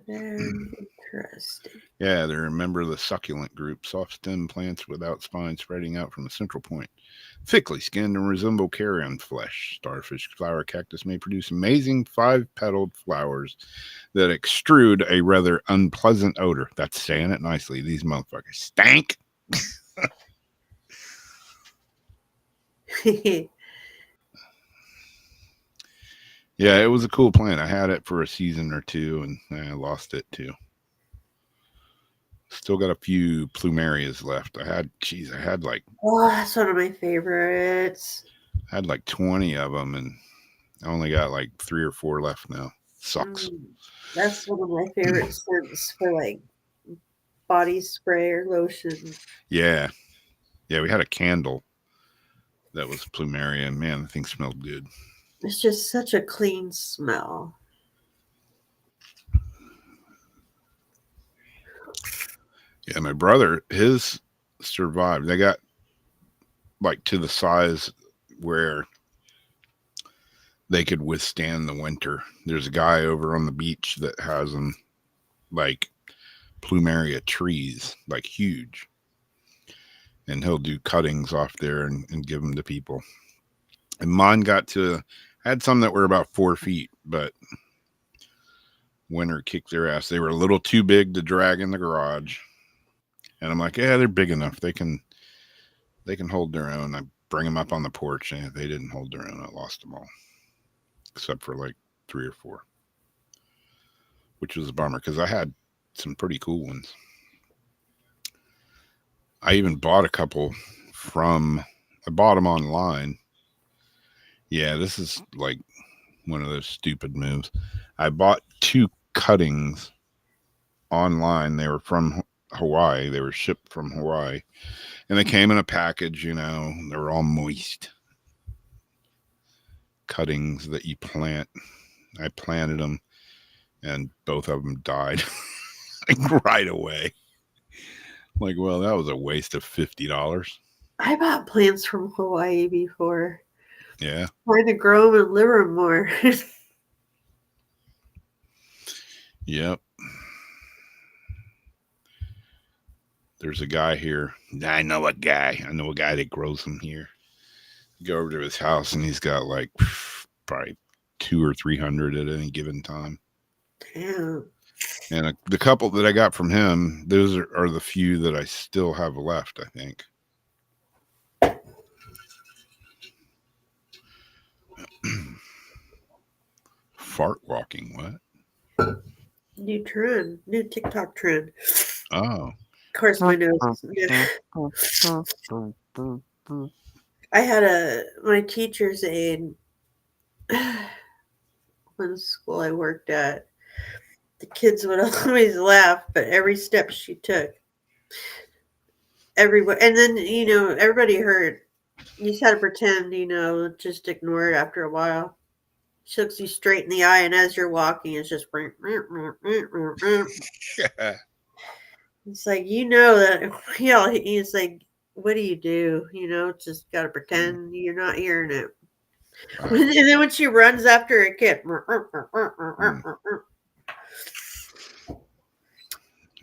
S2: Very interesting.
S1: Yeah, they're a member of the succulent group, soft stem plants without spines spreading out from a central point. Thickly skinned and resemble carrion flesh. Starfish flower cactus may produce amazing 5-petaled flowers that extrude a rather unpleasant odor. That's saying it nicely. These motherfuckers stank. Yeah, it was a cool plant. I had it for a season or two, and I lost it too. Still got a few plumerias left. I had like
S2: Oh, that's one of my favorites.
S1: 20 of them, and I only got like 3 or 4 left now. Sucks.
S2: That's one of my favorite scents for like body spray or lotion.
S1: Yeah, yeah. We had a candle that was plumeria, and man, the thing smelled good.
S2: It's just such a clean smell.
S1: Yeah, my brother, his survived. They got like to the size where they could withstand the winter. There's a guy over on the beach that has them like plumeria trees, like huge. And he'll do cuttings off there and give them to people. And mine I had some that were about 4 feet, but winter kicked their ass. They were a little too big to drag in the garage. And I'm like, yeah, they're big enough. They can hold their own. I bring them up on the porch, and they didn't hold their own. I lost them all, except for like 3 or 4, which was a bummer because I had some pretty cool ones. I even bought a couple I bought them online. Yeah, this is like one of those stupid moves. I bought 2 cuttings online. They were from Hawaii. They were shipped from Hawaii. And they came in a package, they were all moist. Cuttings that you plant. I planted them and both of them died like right away. Like, well, that was a waste of $50.
S2: I bought plants from Hawaii before.
S1: Yeah.
S2: Trying to grow them and live them more.
S1: Yep. There's a guy here. I know a guy that grows them here. Go over to his house and he's got like probably 200 or 300 at any given time.
S2: Damn.
S1: And the couple that I got from him, those are the few that I still have left, I think. Fart walking, what?
S2: New trend, new TikTok trend.
S1: Oh.
S2: Of course, my nose. Yeah. I had my teacher's aide when school I worked at. The kids would always laugh, but every step she took, everyone, and then everybody heard. You just had to pretend, just ignore it after a while. She looks you straight in the eye, and as you're walking, it's just. It's like, that. Yeah, it's like, what do you do? Just got to pretend you're not hearing it. And then when she runs after a kid.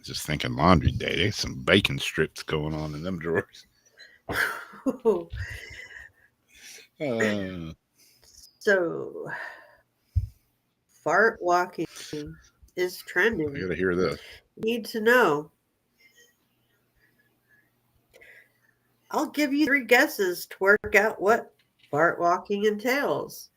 S1: Just thinking laundry day. There's some bacon strips going on in them drawers.
S2: So, fart walking is trending.
S1: I gotta hear this.
S2: Need to know. I'll give you 3 guesses to work out what fart walking entails.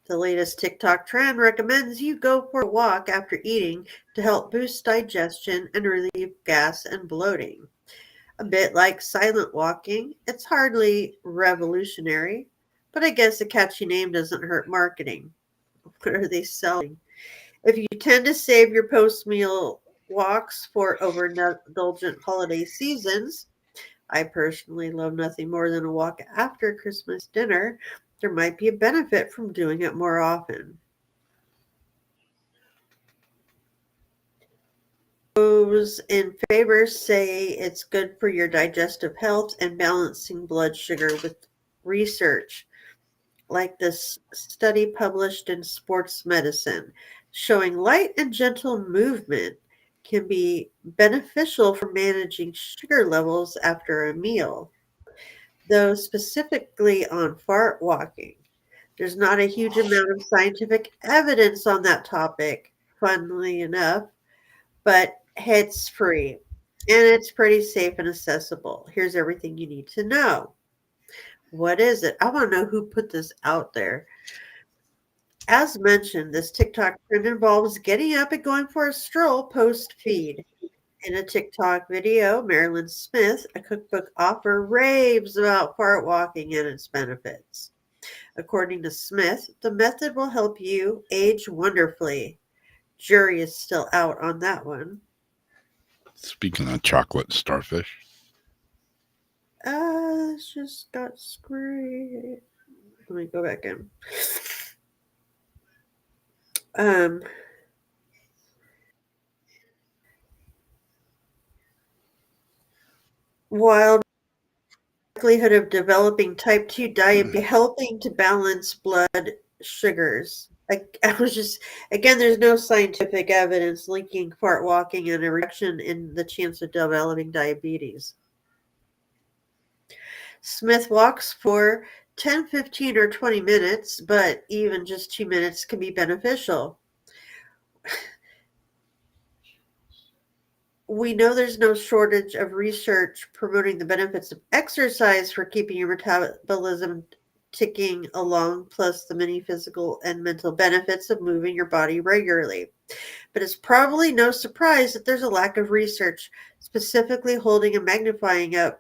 S2: The latest TikTok trend recommends you go for a walk after eating to help boost digestion and relieve gas and bloating. A bit like silent walking, it's hardly revolutionary, but I guess a catchy name doesn't hurt marketing. What are they selling? If you tend to save your post-meal walks for overindulgent holiday seasons, I personally love nothing more than a walk after Christmas dinner. There might be a benefit from doing it more often. Those in favor say it's good for your digestive health and balancing blood sugar with research, like this study published in Sports Medicine, showing light and gentle movement can be beneficial for managing sugar levels after a meal. Though specifically on fart walking, there's not a huge amount of scientific evidence on that topic, funnily enough, but it's free and it's pretty safe and accessible. Here's everything you need to know. What is it? I want to know who put this out there. As mentioned, this TikTok trend involves getting up and going for a stroll post-feed. In a TikTok video, Marilyn Smith, a cookbook author, raves about fart walking and its benefits. According to Smith, the method will help you age wonderfully. Jury is still out on that one.
S1: Speaking of chocolate starfish.
S2: It's just got screwed. Let me go back in. While likelihood of developing type 2 diabetes, helping to balance blood sugars. I was just, again, there's no scientific evidence linking fart walking and a reduction in the chance of developing diabetes. Smith walks for 10, 15, or 20 minutes, but even just 2 minutes can be beneficial. We know there's no shortage of research promoting the benefits of exercise for keeping your metabolism ticking along, plus the many physical and mental benefits of moving your body regularly. but it's probably no surprise that there's a lack of research specifically holding a magnifying glass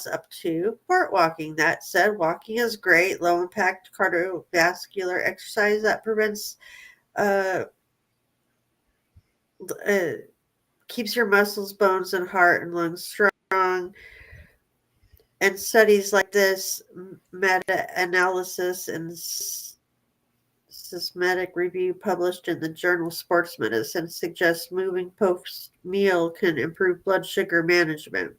S2: up to fart walking. That said, walking is great, low impact cardiovascular exercise that prevents uh, uh, keeps your muscles, bones, and heart and lungs strong. And studies like this meta-analysis and systematic review published in the journal Sports Medicine suggests moving post-meal can improve blood sugar management.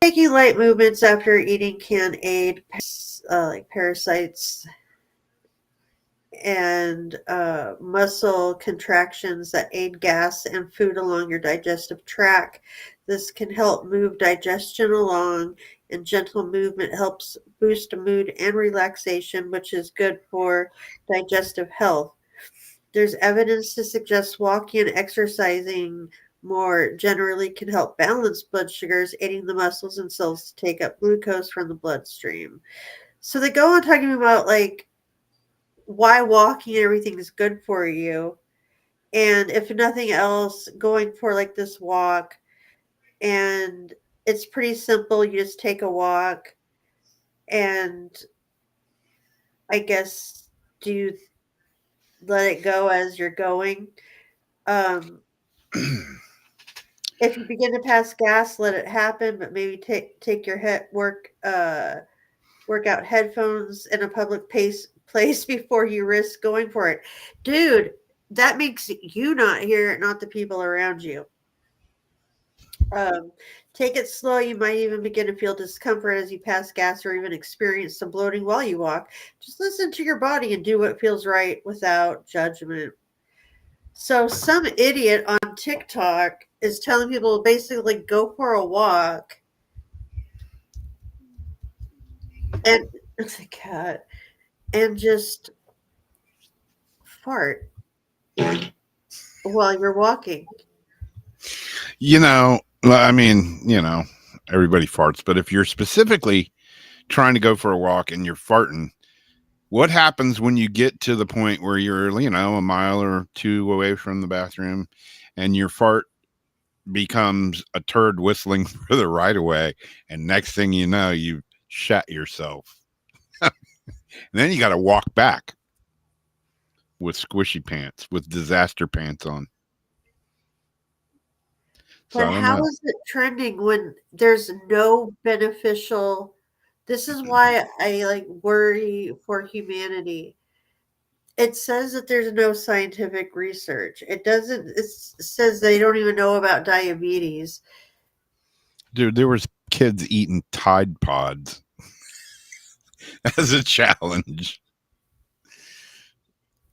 S2: Taking light movements after eating can aid like parasites and muscle contractions that aid gas and food along your digestive tract. This can help move digestion along, and gentle movement helps boost mood and relaxation, which is good for digestive health. There's evidence to suggest walking and exercising more generally can help balance blood sugars, aiding the muscles and cells to take up glucose from the bloodstream. So they go on talking about like why walking and everything is good for you. And if nothing else, going for like this walk, and it's pretty simple. You just take a walk and I guess do let it go as you're going. Um, if you begin to pass gas, let it happen, but maybe take your workout headphones in a public place before you risk going for it. Dude, that makes you not hear it, not the people around you. Take it slow. You might even begin to feel discomfort as you pass gas or even experience some bloating while you walk. Just listen to your body and do what feels right without judgment. So, some idiot on TikTok is telling people to basically go for a walk and it's a cat and just fart while you're walking.
S1: I mean, everybody farts, but if you're specifically trying to go for a walk and you're farting, what happens when you get to the point where you're, a mile or two away from the bathroom and your fart becomes a turd whistling for the right of way, and next thing you know, you shat yourself. And then you got to walk back with squishy pants, with disaster pants on. So
S2: But how is it trending when there's no beneficial? This is why I like worry for humanity. It says that there's no scientific research. It doesn't. It says they don't even know about diabetes.
S1: Dude, there was kids eating Tide Pods as a challenge.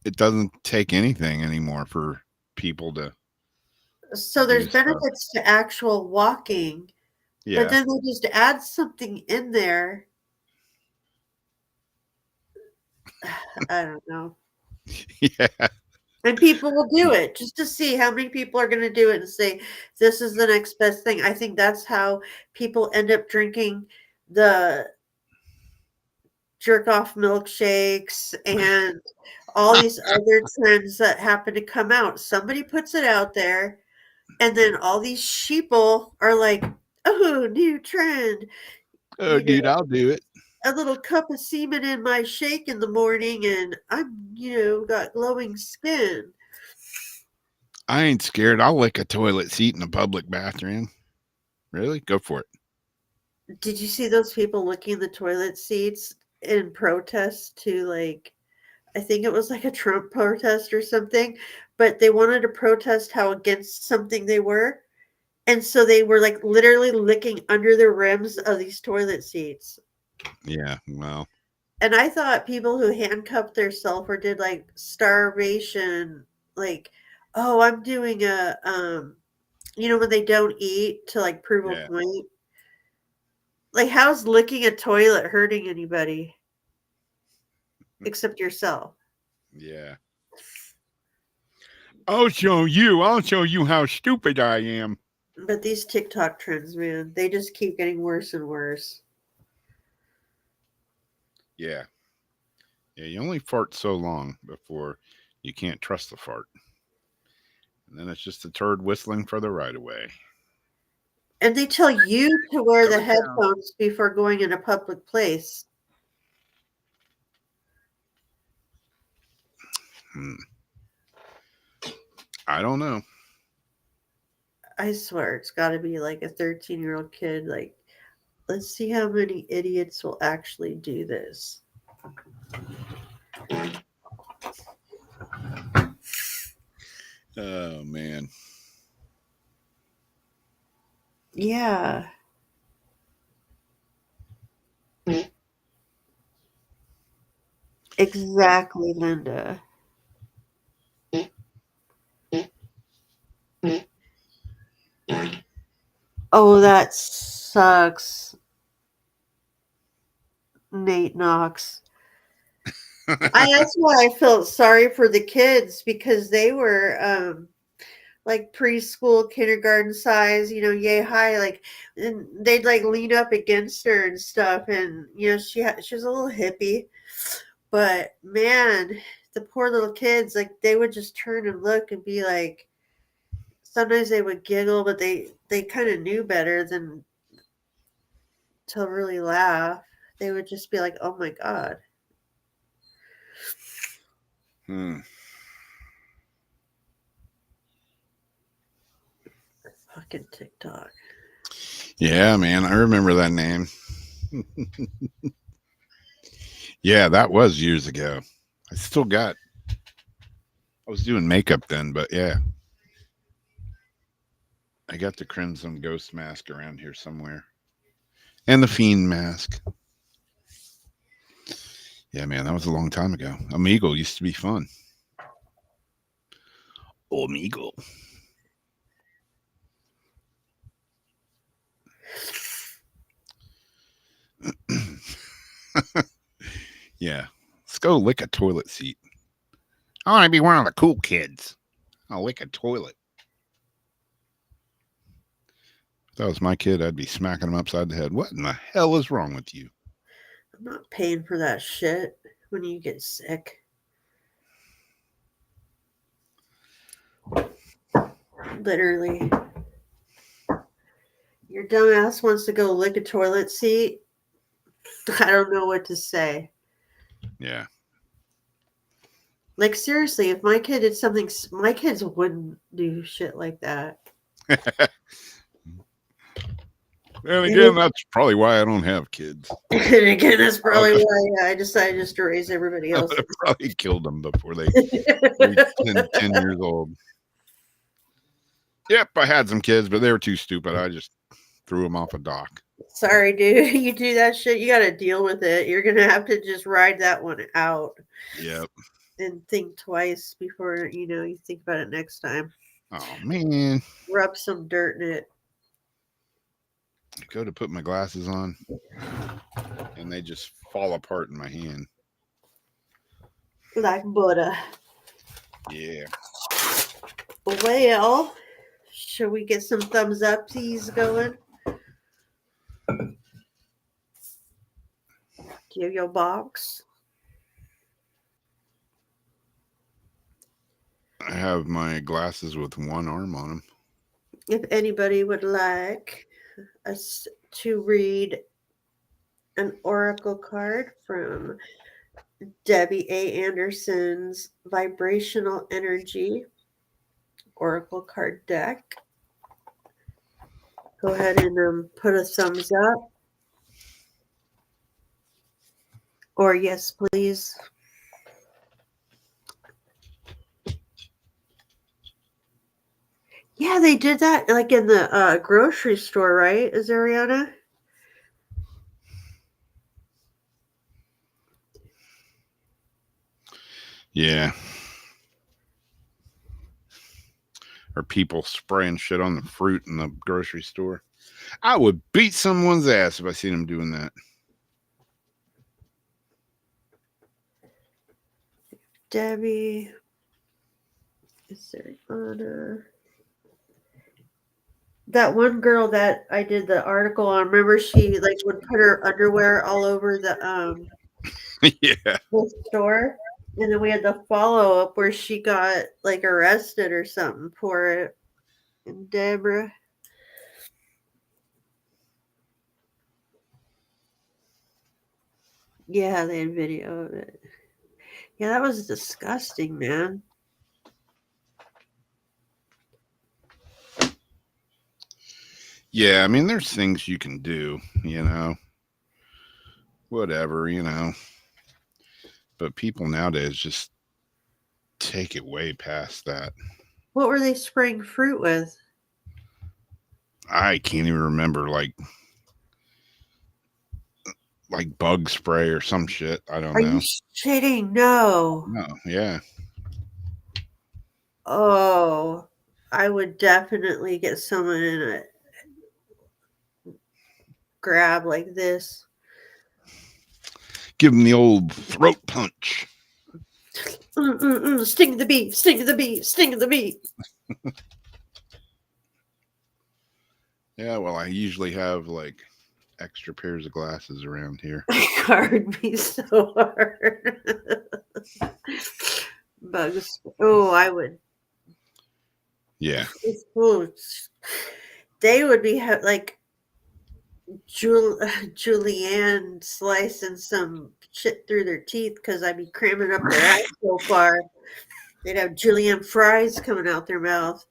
S1: It doesn't take anything anymore for people to.
S2: So there's benefits to actual walking, but then they just add something in there. I don't know.
S1: Yeah.
S2: And people will do it just to see how many people are going to do it and say, this is the next best thing. I think that's how people end up drinking the jerk off milkshakes and all these other trends that happen to come out. Somebody puts it out there, and then all these sheeple are like, oh, new trend.
S1: Oh, dude, I'll do it.
S2: A little cup of semen in my shake in the morning, and I'm, got glowing skin.
S1: I ain't scared. I'll lick a toilet seat in a public bathroom. Really? Go for it.
S2: Did you see those people licking the toilet seats in protest to I think it was like a Trump protest or something, but they wanted to protest how against something they were. And so they were like literally licking under the rims of these toilet seats.
S1: Yeah, well.
S2: And I thought people who handcuffed themselves or did like starvation, like, oh, I'm doing a when they don't eat to like prove a point. Like, how's licking a toilet hurting anybody except yourself?
S1: Yeah. I'll show you how stupid I am.
S2: But these TikTok trends, man, they just keep getting worse and worse.
S1: Yeah. Yeah, you only fart so long before You can't trust the fart. And then it's just a turd whistling for the right of way.
S2: And they tell you to wear the
S1: Coming down.
S2: headphones before going in a public place.
S1: I don't know.
S2: I swear it's got to be like a 13-year-old kid. Like, let's see how many idiots will actually do this.
S1: Oh, man.
S2: Yeah. Exactly, Linda. Oh, that sucks. Nate Knox. That's why I felt sorry for the kids because they were like preschool, kindergarten size, yay high, like, and they'd like lean up against her and stuff, and she was a little hippie, but man, the poor little kids, like they would just turn and look and be like, sometimes they would giggle, but they kind of knew better than to really laugh. They would just be like, "Oh my god." Fucking TikTok.
S1: Yeah, man. I remember that name. Yeah, that was years ago. I was doing makeup then, but yeah. I got the Crimson Ghost mask around here somewhere. And the Fiend mask. Yeah, man, that was a long time ago. Omegle used to be fun. Omegle. Yeah. Let's go lick a toilet seat. I want to be one of the cool kids. I'll lick a toilet. If that was my kid, I'd be smacking him upside the head. What in the hell is wrong with you?
S2: I'm not paying for that shit when you get sick. Literally. Your dumbass wants to go lick a toilet seat. I don't know what to say.
S1: Yeah.
S2: Like, seriously, if my kid did something, my kids wouldn't do shit like that.
S1: And again, that's probably why I don't have kids.
S2: And again, that's probably why I decided just to raise everybody
S1: I
S2: else.
S1: would have probably killed them before they reached 10 years old. Yep, I had some kids, but they were too stupid. I just threw them off a dock.
S2: Sorry, dude. You do that shit, you got to deal with it. You're going to have to just ride that one out.
S1: Yep.
S2: And think twice before, you think about it next time.
S1: Oh, man.
S2: Rub some dirt in it.
S1: I go to put my glasses on, and they just fall apart in my hand.
S2: Like butter.
S1: Yeah.
S2: Well, should we get some thumbs upsies going? Give your box.
S1: I have my glasses with one arm on them.
S2: If anybody would like us to read an oracle card from Debbie A. Anderson's Vibrational Energy Oracle card deck, go ahead and put a thumbs up. Or yes, please. Yeah, they did that like in the grocery store, right, Ariana?
S1: Yeah. Or people spraying shit on the fruit in the grocery store. I would beat someone's ass if I seen them doing that.
S2: Debbie. Is there Anna? That one girl that I did the article on, remember she would put her underwear all over the
S1: Yeah.
S2: store? And then we had the follow up where she got like arrested or something for it. And Deborah. Yeah, they had video of it. Yeah, that was disgusting, man.
S1: Yeah, I mean, there's things you can do, whatever, but people nowadays just take it way past that.
S2: What were they spraying fruit with?
S1: I can't even remember, like bug spray or some shit. I don't
S2: Are you
S1: know.
S2: shitting? No.
S1: No, yeah.
S2: Oh, I would definitely get someone in a grab like this.
S1: Give them the old throat punch.
S2: Sting of the bee, sting of the bee, sting of the bee.
S1: Yeah, well, I usually have like extra pairs of glasses around here.
S2: Guard me so hard. Bugs. Oh, I would.
S1: Yeah.
S2: Oh, they would be like Julianne slicing some shit through their teeth because I'd be cramming up their ass so far. They'd have Julianne fries coming out their mouth.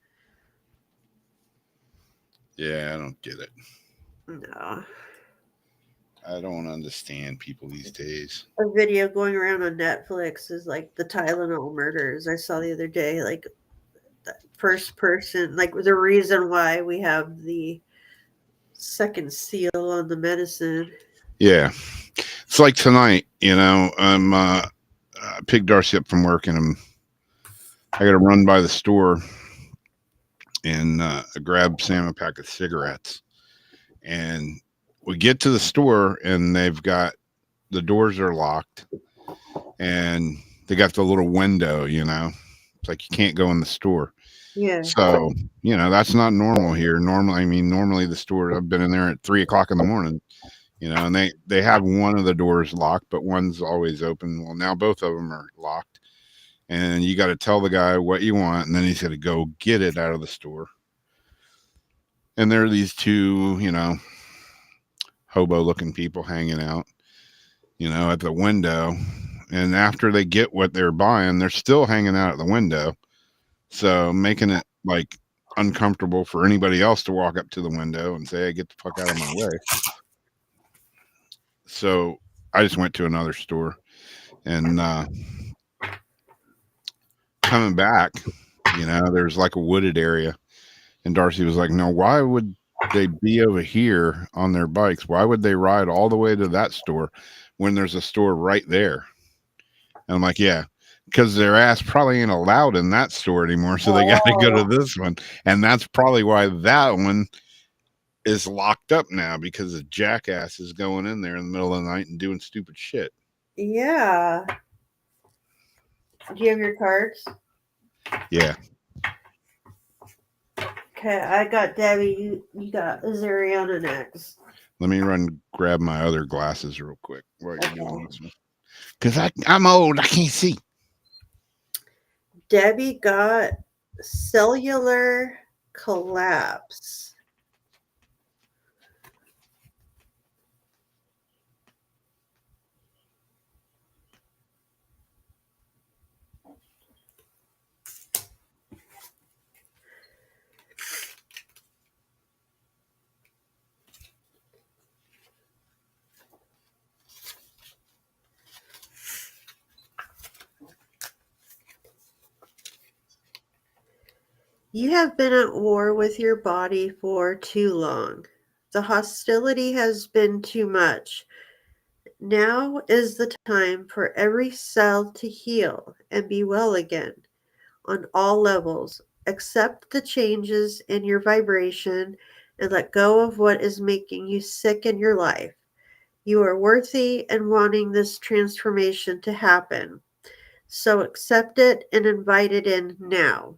S1: Yeah, I don't get it.
S2: No.
S1: I don't understand people these days.
S2: A video going around on Netflix is like the Tylenol murders I saw the other day. Like the first person, like the reason why we have the second seal on the medicine.
S1: Yeah. It's like tonight, I picked Darcy up from work and I got to run by the store and grab Sam a pack of cigarettes. And we get to the store and they've got the doors are locked and they got the little window, It's like you can't go in the store.
S2: Yeah.
S1: So, that's not normal here. Normally the store, I've been in there at 3 o'clock in the morning, and they have one of the doors locked, but one's always open. Well, now both of them are locked and you got to tell the guy what you want. And then he's going to go get it out of the store. And there are these two, hobo looking people hanging out, at the window. And after they get what they're buying, they're still hanging out at the window. So making it like uncomfortable for anybody else to walk up to the window and say, "Hey, get the fuck out of my way." So I just went to another store and coming back, there's like a wooded area. And Darcy was like, "No, why would they be over here on their bikes? Why would they ride all the way to that store when there's a store right there?" And I'm like, "Yeah, because their ass probably ain't allowed in that store anymore. So they got to go to
S2: Oh,
S1: this one. And that's probably why that one is locked up now because a jackass is going in there in the middle of the night and doing stupid shit."
S2: yeah. Do you have your cards?
S1: Yeah.
S2: Okay, I got Debbie. You got Azariana next.
S1: Let me run grab my other glasses real quick while you're doing
S2: Okay.
S1: this one. Because I'm old. I can't see.
S2: Debbie got cellular collapse. You have been at war with your body for too long. The hostility has been too much. Now is the time for every cell to heal and be well again on all levels. Accept the changes in your vibration and let go of what is making you sick in your life. You are worthy and wanting this transformation to happen. So accept it and invite it in now.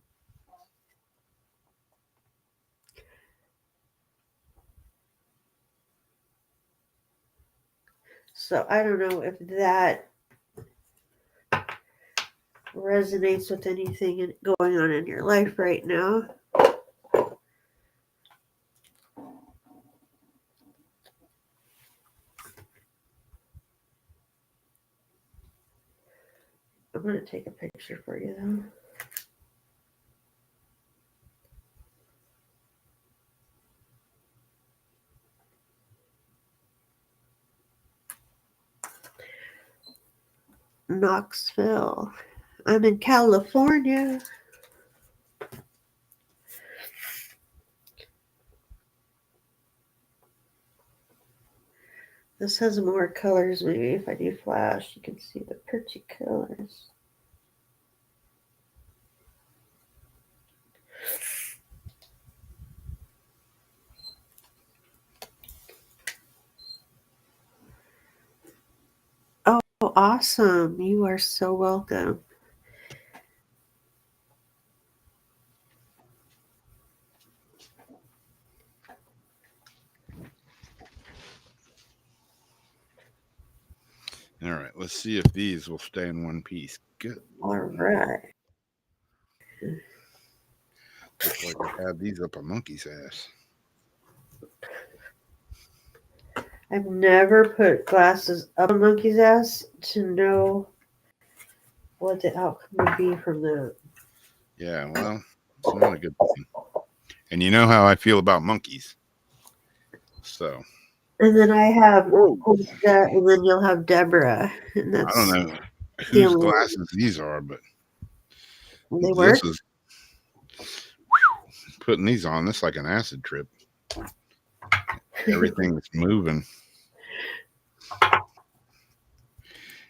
S2: So I don't know if that resonates with anything going on in your life right now. I'm going to take a picture for you though. Knoxville. I'm in California. This has more colors. Maybe if I do flash, you can see the pretty colors. Oh, awesome. You are so welcome.
S1: All right, let's see if these will stay in one piece. Good.
S2: All right.
S1: Looks like I had these up a monkey's ass.
S2: I've never put glasses up a monkey's ass to know what the outcome would be from that.
S1: Yeah, well, it's not a good thing. And you know how I feel about monkeys. So
S2: And then I have
S1: whoa.
S2: Olga, and then you'll have Deborah. And
S1: I don't
S2: that's
S1: know
S2: the
S1: whose
S2: only
S1: glasses these are, but
S2: they work.
S1: this is putting these on. This is like an acid trip. Everything's moving.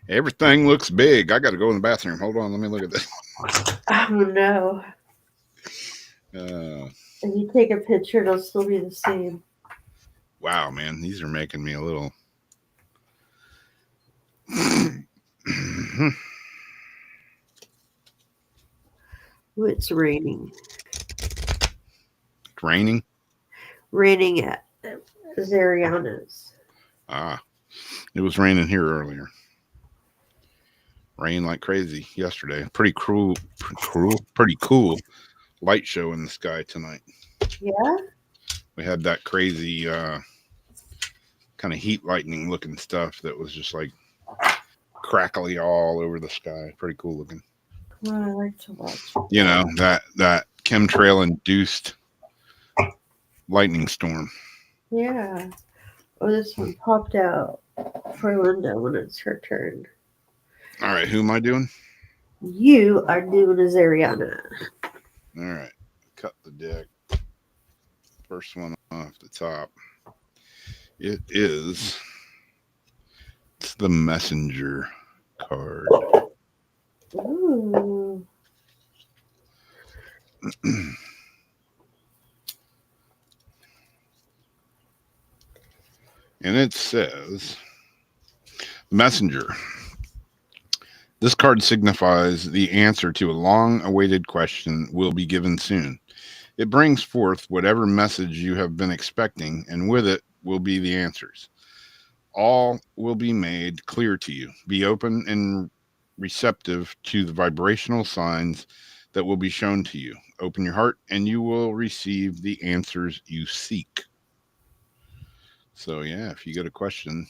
S1: Everything looks big. I got to go in the bathroom. Hold on, let me look at this.
S2: Oh no. If you take a picture, it'll still be the same.
S1: Wow, man, these are making me a little.
S2: Ooh, it's raining.
S1: It's raining.
S2: Raining at Zariana's.
S1: Ah, it was raining here earlier. Rain like crazy yesterday. Pretty cool light show in the sky tonight.
S2: Yeah?
S1: We had that crazy kind of heat lightning looking stuff that was just like crackly all over the sky. Pretty cool looking.
S2: Oh, I like to watch.
S1: You know, that chemtrail induced lightning storm.
S2: Yeah. Oh, this one popped out for Linda when it's her turn.
S1: All right, who am I doing?
S2: You are doing a Zariana.
S1: All right, cut the deck. First one off the top. It's the messenger card.
S2: Ooh.
S1: And it says, messenger. This card signifies the answer to a long awaited question will be given soon. It brings forth whatever message you have been expecting, and with it will be the answers. All will be made clear to you. Be open and receptive to the vibrational signs that will be shown to you. Open your heart, and you will receive the answers you seek. So, yeah, if you get a question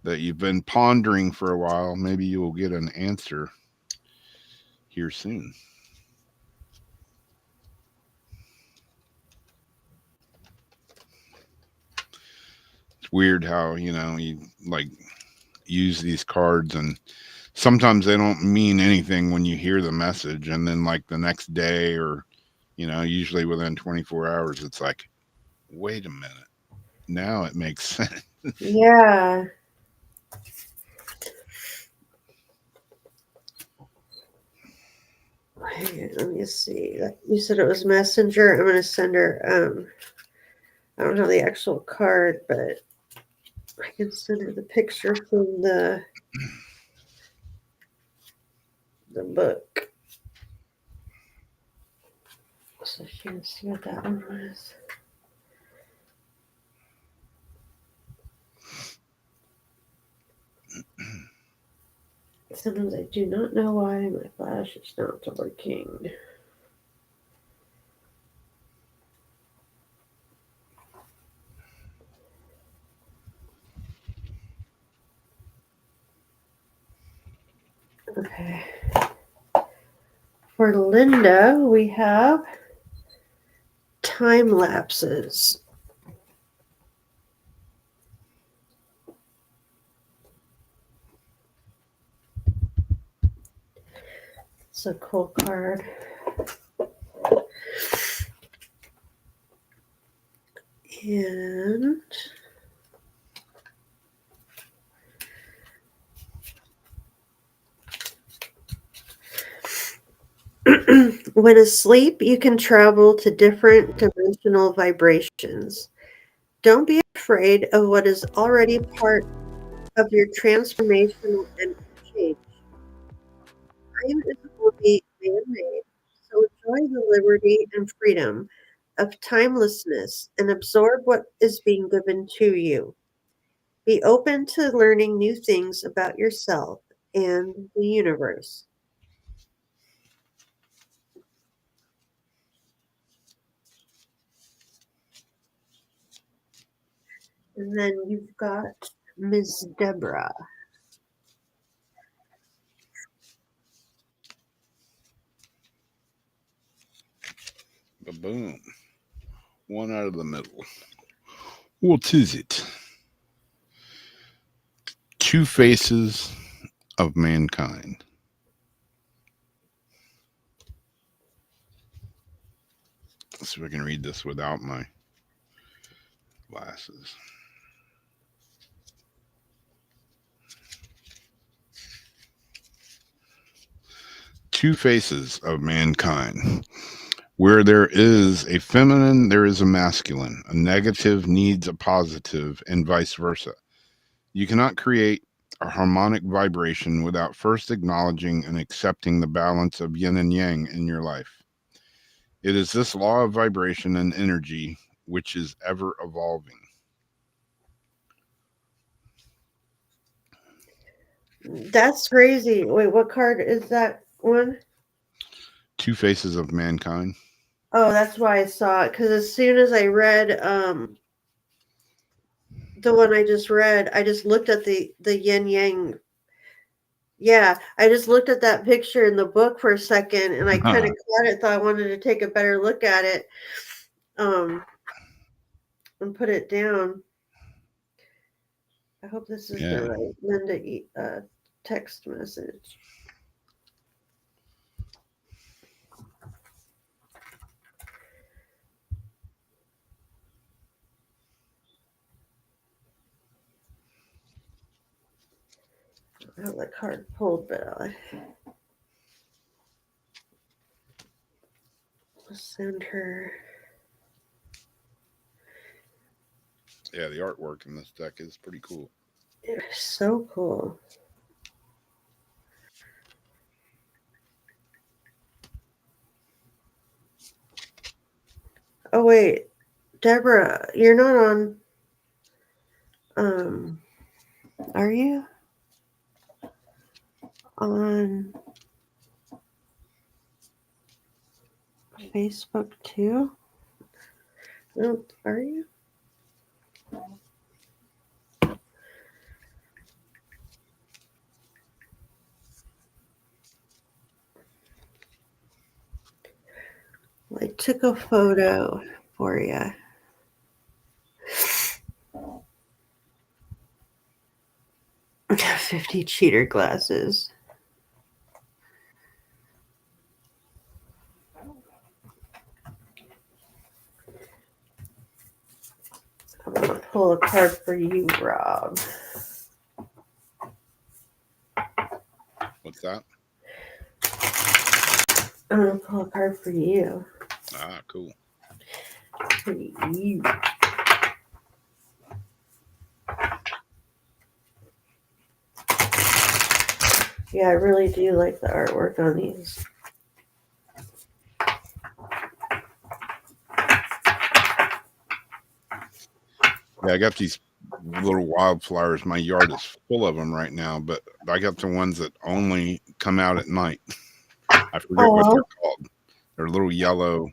S1: that you've been pondering for a while, maybe you will get an answer here soon. It's weird how, you like use these cards and sometimes they don't mean anything when you hear the message. And then like the next day or, usually within 24 hours, it's like, wait a minute. Now it makes sense.
S2: Yeah. Let me see. You said it was Messenger. I'm going to send her. I don't have the actual card, but I can send her the picture from the book, so she can see what that one was. Sometimes I do not know why my flash is not working. Okay. For Linda, we have time lapses. It's a cool card. And when asleep, you can travel to different dimensional vibrations. Don't be afraid of what is already part of your transformational and change. Time is only man-made, so enjoy the liberty and freedom of timelessness and absorb what is being given to you. Be open to learning new things about yourself and the universe. And then you've got Ms. Deborah.
S1: Boom. One out of the middle. What is it? Two faces of mankind. Let's see if I can read this without my glasses. Two faces of mankind. Where there is a feminine, there is a masculine. A negative needs a positive, and vice versa. You cannot create a harmonic vibration without first acknowledging and accepting the balance of yin and yang in your life. It is this law of vibration and energy which is ever evolving.
S2: That's crazy. Wait, what card is that one?
S1: Two faces of mankind.
S2: Oh, that's why I saw it. Because as soon as I read the one I just read, I just looked at the yin yang. Yeah, I just looked at that picture in the book for a second, and I kind of caught it. Thought I wanted to take a better look at it, um, and put it down. I hope this is
S1: Yeah.
S2: the right Linda text message. I have the card pulled, but I'll send her.
S1: Yeah, the artwork in this deck is pretty cool.
S2: It's so cool. Oh wait, Deborah, you're not on. Are you on Facebook too? No, are you? Well, I took a photo for you. Got 50 cheater glasses. I'm going to pull a card for you, Rob.
S1: What's that?
S2: I'm going to pull a card for you.
S1: Ah, cool.
S2: For you. Yeah, I really do like the artwork on these.
S1: Yeah, I got these little wildflowers. My yard is full of them right now, but the ones that only come out at night. I forget what
S2: Oh,
S1: they're called. They're little yellow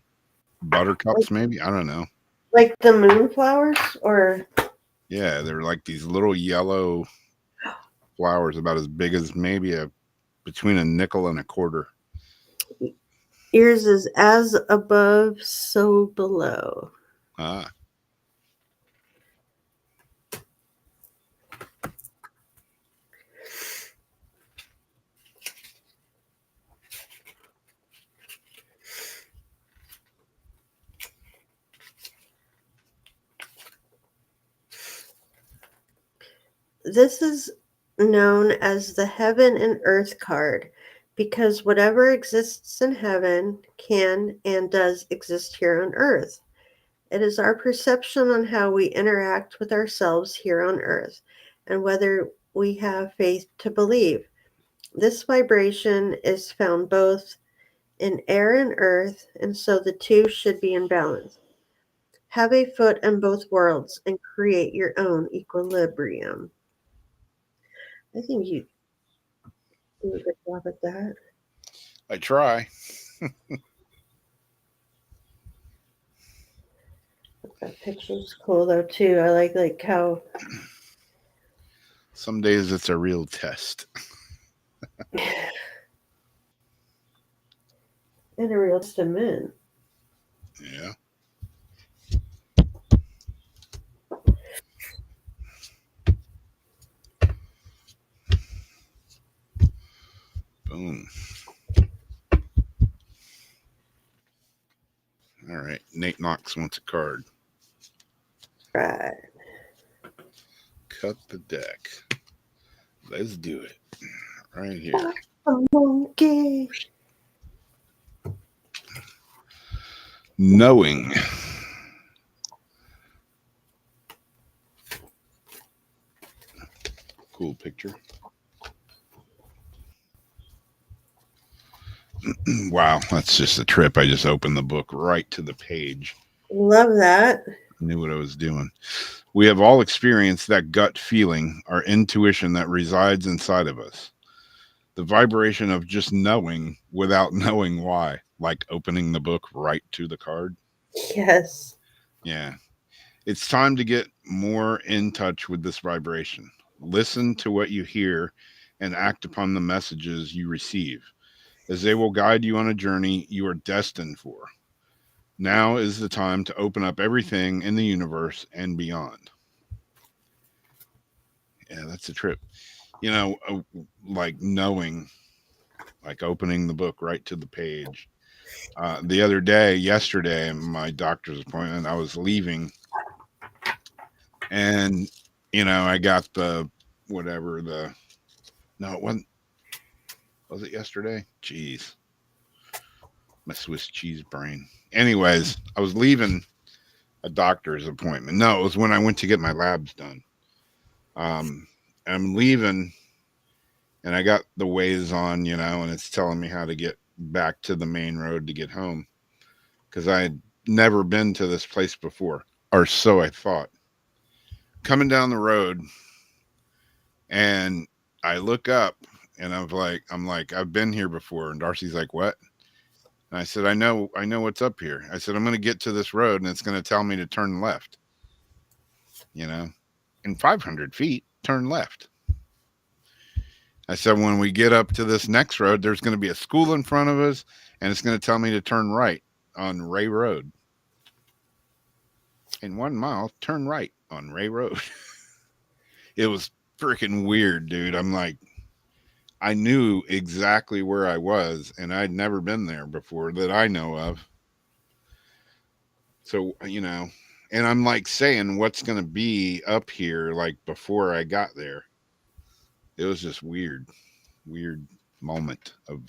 S1: buttercups, maybe. I don't know.
S2: like the moonflowers, or
S1: Yeah, they're like these little yellow flowers about as big as maybe between a nickel and a quarter.
S2: yours is as above, so below.
S1: Ah,
S2: This is known as the heaven and earth card because whatever exists in heaven can and does exist here on earth. It is our perception on how we interact with ourselves here on earth and whether we have faith to believe. This vibration is found both in air and earth, and so the two should be in balance. Have a foot in both worlds and create your own equilibrium. I think you do a good job at that.
S1: I try.
S2: That picture's cool though too. I like how
S1: Some days it's a real test.
S2: in a real testament.
S1: Yeah. Boom. All right. Nate Knox wants a card.
S2: Right.
S1: Cut the deck. Let's do it. Right here.
S2: A monkey.
S1: Knowing. Cool picture. Wow, that's just a trip. I just opened the book right to the page.
S2: Love that.
S1: Knew what I was doing. We have all experienced that gut feeling, our intuition that resides inside of us. The vibration of just knowing without knowing why, like opening the book right to the card.
S2: Yes.
S1: Yeah. It's time to get more in touch with this vibration. Listen to what you hear and act upon the messages you receive, as they will guide you on a journey you are destined for. Now is the time to open up everything in the universe and beyond. Yeah, that's a trip. Like knowing, like opening the book right to the page. The other day, yesterday, my doctor's appointment, I was leaving and, I got no, it wasn't, was it yesterday? Jeez. My Swiss cheese brain. Anyways, I was leaving a doctor's appointment. No, it was when I went to get my labs done. I'm leaving and I got the Waze on, and it's telling me how to get back to the main road to get home because I had never been to this place before, or so I thought. Coming down the road and I look up and I'm like, I've been here before. And Darcy's like, what? And I said, I know what's up here. I said, I'm going to get to this road and it's going to tell me to turn left, in 500 feet, turn left. I said, when we get up to this next road, there's going to be a school in front of us and it's going to tell me to turn right on Ray Road. In 1 mile, turn right on Ray Road. It was freaking weird, dude. I'm like, I knew exactly where I was and I'd never been there before that I know of. So, and I'm like saying what's going to be up here like before I got there. It was just weird moment of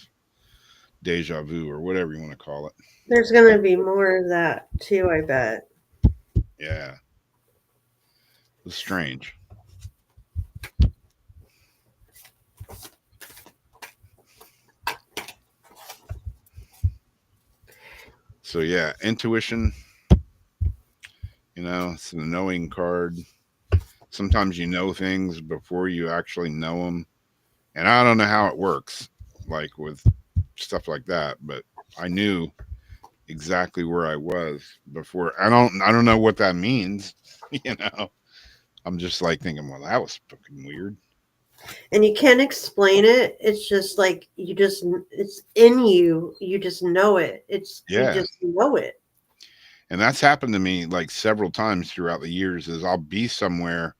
S1: deja vu or whatever you want to call it.
S2: There's going to be more of that too, I bet.
S1: Yeah. It was strange. So yeah, intuition, it's the knowing card. Sometimes you know things before you actually know them, And I don't know how it works, like with stuff like that, but I knew exactly where I was before. I don't know what that means, you know. I'm just like thinking, well, that was fucking weird.
S2: And you can't explain it. It's just like it's in you. You just know it. You
S1: Yeah.
S2: just know it.
S1: And that's happened to me like several times throughout the years is I'll be somewhere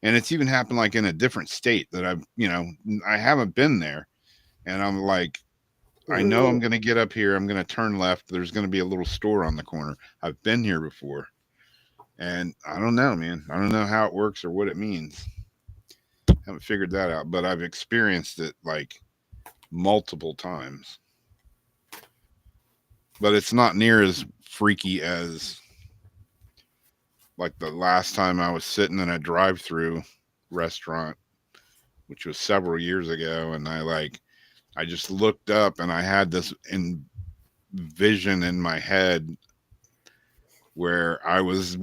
S1: and it's even happened like in a different state that I haven't been there and I'm like I know I'm
S2: Mm,
S1: going to get up here, I'm going to turn left, there's going to be a little store on the corner. I've been here before. And I don't know, man. I don't know how it works or what it means. Haven't figured that out, but I've experienced it like multiple times. But it's not near as freaky as like the last time I was sitting in a drive-through restaurant, which was several years ago, and I just looked up and I had this vision in my head where I was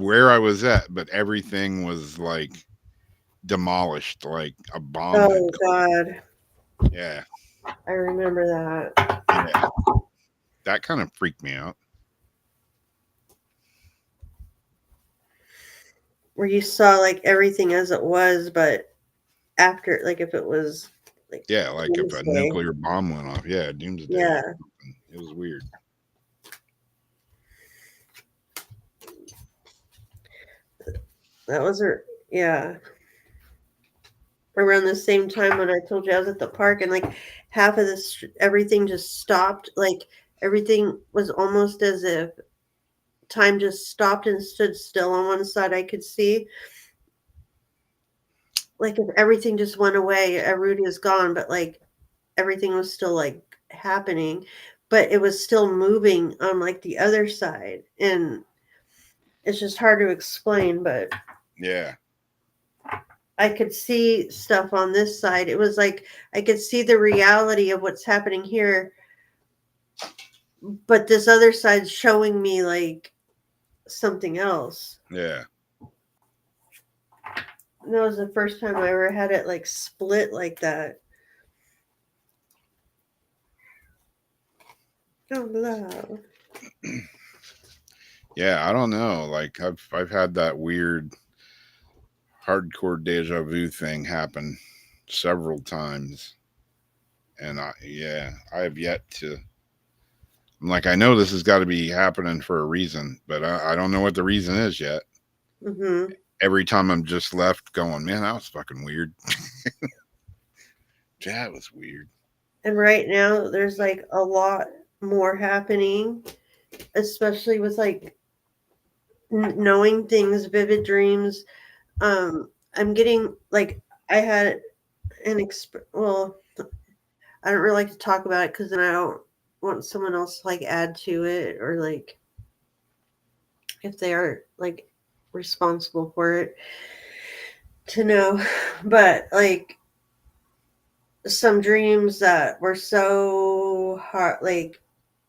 S1: at, but everything was like demolished, like a bomb had
S2: oh God,
S1: yeah,
S2: I remember that.
S1: yeah. That kind of freaked me out.
S2: Where you saw like everything as it was, but after, like if it was like
S1: Yeah, like if a
S2: Doomsday.
S1: nuclear bomb went off. Yeah, doomsday or
S2: Yeah,
S1: something. It was weird.
S2: that was her. Yeah, around the same time when I told you I was at the park and like half of this everything just stopped. Like everything was almost as if time just stopped and stood still on one side. I could see like if everything just went away, Rudy is gone, but like everything was still like happening, but it was still moving on like the other side, and it's just hard to explain. But
S1: Yeah.
S2: I could see stuff on this side. It was like I could see the reality of what's happening here, but this other side's showing me like something else.
S1: Yeah.
S2: And that was the first time I ever had it like split like that. Oh no.
S1: Yeah, I don't know. Like I've had that weird hardcore deja vu thing happen several times. And I have yet to I'm like, I know this has got to be happening for a reason, but I don't know what the reason is yet.
S2: Mm-hmm.
S1: Every time I'm just left going, man, that was fucking weird. That was weird.
S2: And right now there's like a lot more happening, especially with like knowing things, vivid dreams. I'm getting like I had well, I don't really like to talk about it because then I don't want someone else to like add to it, or like if they are like responsible for it to know. But like some dreams that were so hard, like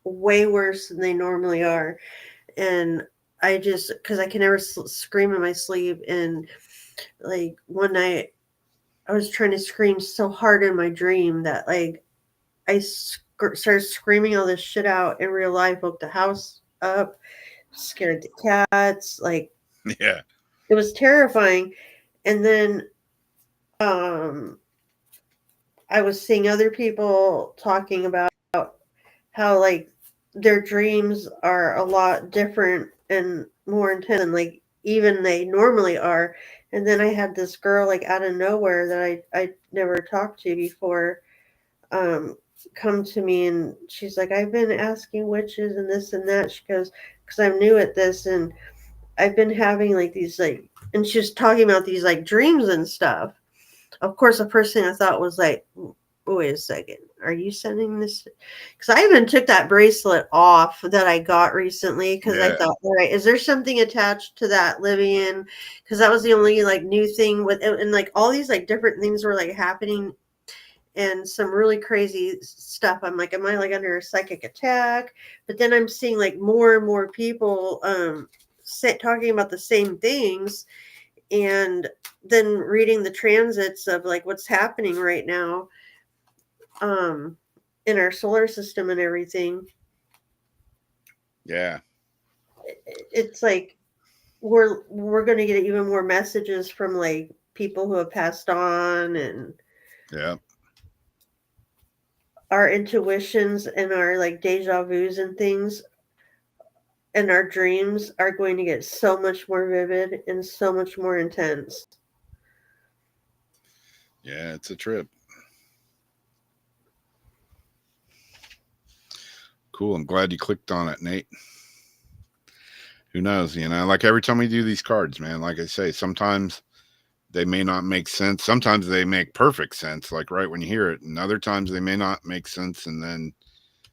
S2: way worse than they normally are, and I just because I can never scream in my sleep, and like one night I was trying to scream so hard in my dream that like I started screaming all this shit out in real life, woke the house up, scared the cats. Like
S1: Yeah.
S2: it was terrifying. And then um, I was seeing other people talking about how like their dreams are a lot different and more intense than like even they normally are. And then I had this girl like out of nowhere that I never talked to before um, come to me, and she's like, I've been asking witches and this and that. She goes, because I'm new at this, and I've been having like these like, and she was talking about these like dreams and stuff. Of course, the first thing I thought was like, wait a second, are you sending this? Because I even took that bracelet off that I got recently because I
S1: Yeah.
S2: thought, all right, is there something attached to that Livian? Because that was the only like new thing with, and like all these like different things were like happening and some really crazy stuff. I'm like, am I like under a psychic attack? But then I'm seeing like more and more people talking about the same things, and then reading the transits of like what's happening right now. in our solar system and everything.
S1: Yeah.
S2: It's like we're going to get even more messages from like people who have passed on, and
S1: Yeah.
S2: our intuitions and our like deja vus and things and our dreams are going to get so much more vivid and so much more intense.
S1: Yeah, it's a trip. Cool. I'm glad you clicked on it, Nate. Who knows? Like every time we do these cards, man, like I say, sometimes they may not make sense. Sometimes they make perfect sense, like right when you hear it. And other times they may not make sense. And then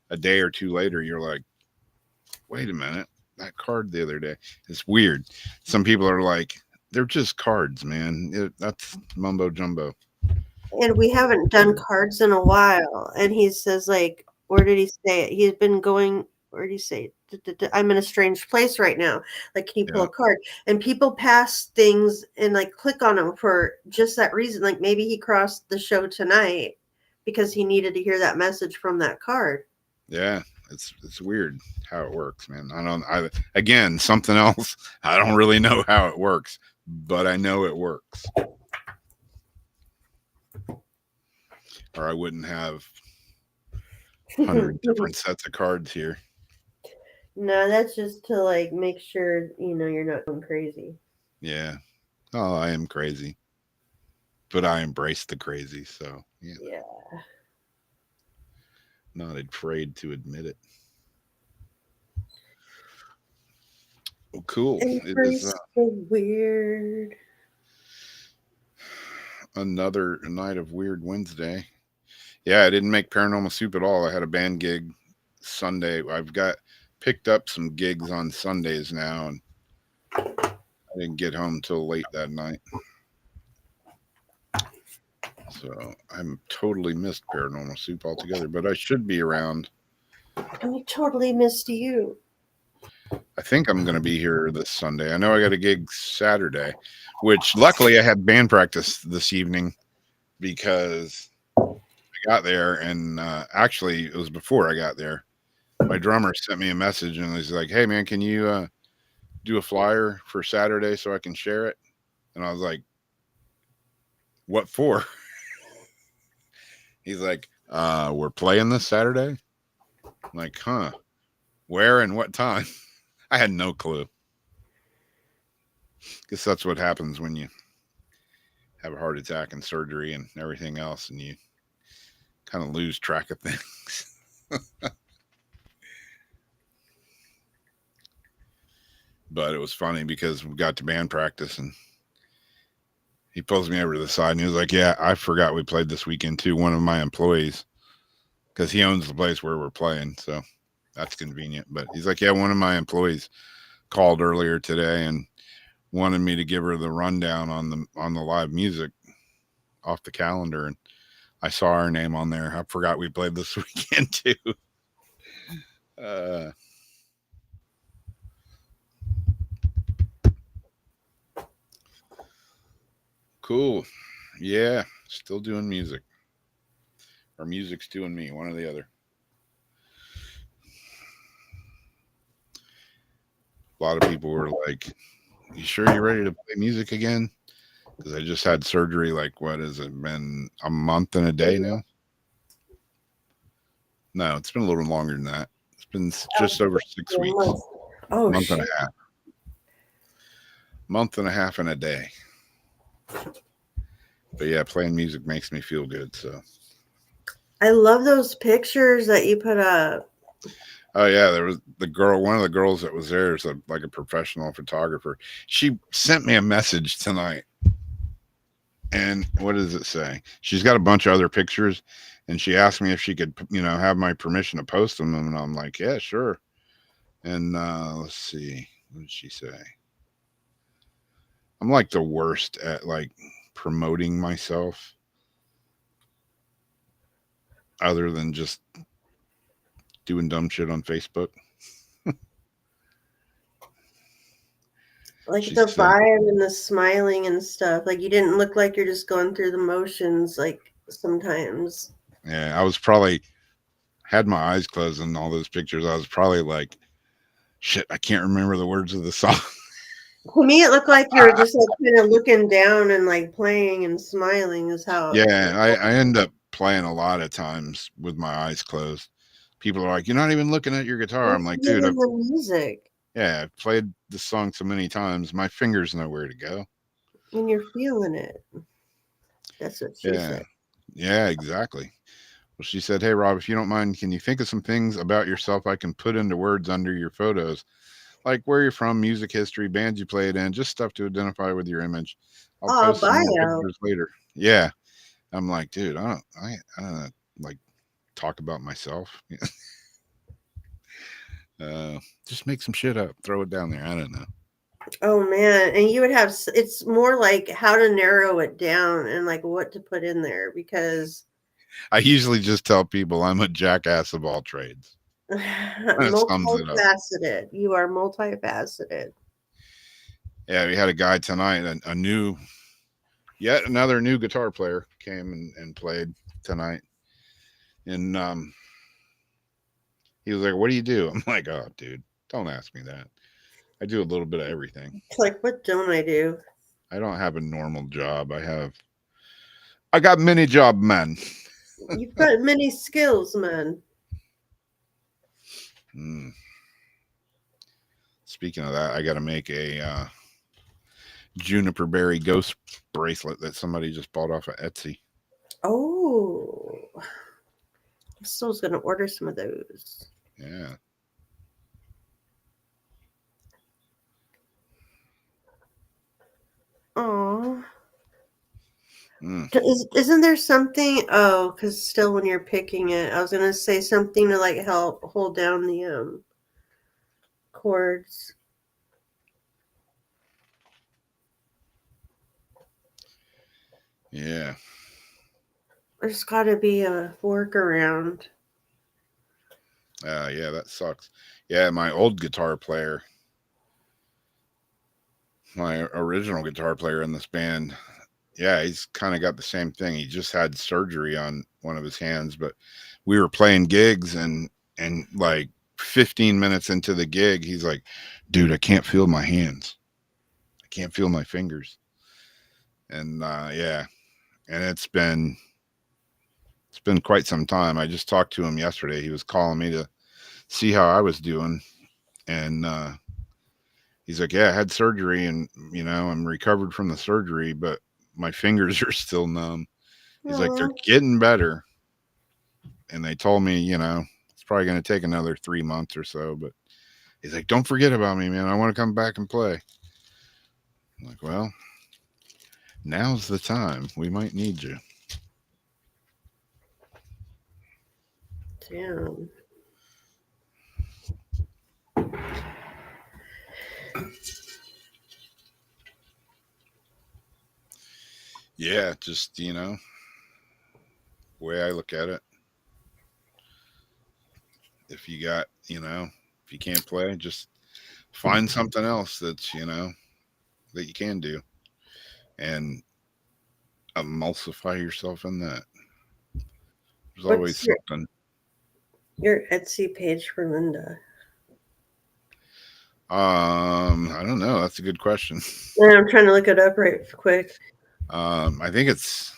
S1: a day or two later, you're like, wait a minute, that card the other day. It's weird. Some people are like, they're just cards, man. That's mumbo jumbo.
S2: And we haven't done cards in a while. And he says, like, where did he say it? He's been going, where did he say it? I'm in a strange place right now. Like, can you pull
S1: Yeah.
S2: a card? And people pass things and like click on them for just that reason. Like, maybe he crossed the show tonight because he needed to hear that message from that card.
S1: Yeah. It's weird how it works, man. I again, something else. I don't really know how it works, but I know it works. Or I wouldn't have 100 different sets of cards here.
S2: No, that's just to like make sure you're not going crazy.
S1: Yeah. Oh, I am crazy, but I embrace the crazy. So, yeah,
S2: Yeah.
S1: not afraid to admit it. Well, cool. It is
S2: Embrace the weird.
S1: another night of Weird Wednesday. Yeah, I didn't make paranormal soup at all. I had a band gig Sunday. I've got picked up some gigs on Sundays now, and I didn't get home till late that night. So I'm totally missed paranormal soup altogether, but I should be around.
S2: I totally missed you.
S1: I think I'm going to be here this Sunday. I know I got a gig Saturday, which luckily I had band practice this evening because I got there and actually it was before I got there. My drummer sent me a message and he's like, "Hey man, can you do a flyer for Saturday so I can share it?" And I was like, "What for?" He's like, "We're playing this Saturday." I'm like, "Huh? Where and what time?" I had no clue. Guess that's what happens when you have a heart attack and surgery and everything else, and you kind of lose track of things. But it was funny because we got to band practice and he pulls me over to the side and he was like, "Yeah, I forgot we played this weekend too." One of my employees, because he owns the place where we're playing, so that's convenient. But he's like, "Yeah, one of my employees called earlier today and wanted me to give her the rundown on the live music off the calendar, and I saw her name on there. I forgot we played this weekend too." Uh, cool. Yeah, still doing music. Or music's doing me, one or the other. A lot of people were like, "You sure you're ready to play music again?" Because I just had surgery. Like, what has it been? A month and a day now? No, it's been a little longer than that. It's been just over 6 weeks.
S2: Oh
S1: Month and
S2: shit!
S1: a half. Month and a half and a day. But yeah, playing music makes me feel good. So.
S2: I love those pictures that you put up.
S1: Oh yeah, there was the girl. One of the girls that was there is like a professional photographer. She sent me a message tonight, and what does it say? She's got a bunch of other pictures, and she asked me if she could, have my permission to post them, and I'm like, yeah, sure. And let's see, what did she say? I'm like the worst at like promoting myself, other than just doing dumb shit on Facebook.
S2: Like
S1: She
S2: the
S1: said,
S2: vibe and the smiling and stuff. Like you didn't look like you're just going through the motions like sometimes.
S1: Yeah, I was probably had my eyes closed in all those pictures. I was probably like, shit, I can't remember the words of the song.
S2: To me, it looked like you were just like kind of looking down and like playing and smiling is how.
S1: Yeah, I end up playing a lot of times with my eyes closed. People are like, "You're not even looking at your guitar."
S2: You're
S1: I'm like, dude,
S2: feeling the music
S1: I've played this song so many times. My fingers know where to go.
S2: and you're feeling it. That's what she
S1: Yeah,
S2: said.
S1: yeah, exactly. Well, she said, "Hey, Rob, if you don't mind, can you think of some things about yourself I can put into words under your photos, like where you're from, music history, bands you played in, just stuff to identify with your image. I'll
S2: Oh,
S1: post some more
S2: bio.
S1: pictures later." Yeah, I'm like, dude, I don't like talk about myself. Just make some shit up, throw it down there. I don't know.
S2: Oh man, and you would have. It's more like how to narrow it down and like what to put in there because
S1: I usually just tell people I'm a jackass of all trades. That sums it up.
S2: multifaceted. You are multifaceted.
S1: Yeah, we had a guy tonight, yet another new guitar player came and played tonight. And he was like, "What do you do?" I'm like, "Oh, dude, don't ask me that. I do a little bit of everything.
S2: It's like, what don't I do?
S1: I don't have a normal job. I got many job, man."
S2: You've got many skills, man.
S1: Mm. Speaking of that, I got to make a juniper berry ghost bracelet that somebody just bought off of Etsy.
S2: Oh, I'm still gonna order some of those.
S1: Yeah.
S2: Oh,
S1: Mm.
S2: isn't there something? Oh, because still when you're picking it, I was gonna say something to like help hold down the chords.
S1: Yeah.
S2: There's got to be a workaround.
S1: Yeah, that sucks. Yeah, my old guitar player, my original guitar player in this band, yeah, he's kind of got the same thing. He just had surgery on one of his hands, but we were playing gigs and like 15 minutes into the gig, he's like, "Dude, I can't feel my hands. I can't feel my fingers." And yeah, and it's been quite some time. I just talked to him yesterday. He was calling me to see how I was doing, and he's like, "Yeah, I had surgery, and I'm recovered from the surgery, but my fingers are still numb." He's like, "They're
S2: Oh,
S1: getting better," and they told me, it's probably going to take another 3 months or so. But he's like, "Don't forget about me, man. I want to come back and play." I'm like, "Well, now's the time. We might need you."
S2: damn.
S1: Yeah, just way I look at it. If you got, if you can't play, just find something else that you can do and emulsify yourself in that. There's always
S2: What's
S1: something.
S2: your Etsy page for Linda?
S1: I don't know. That's a good question.
S2: And I'm trying to look it up right quick.
S1: I think it's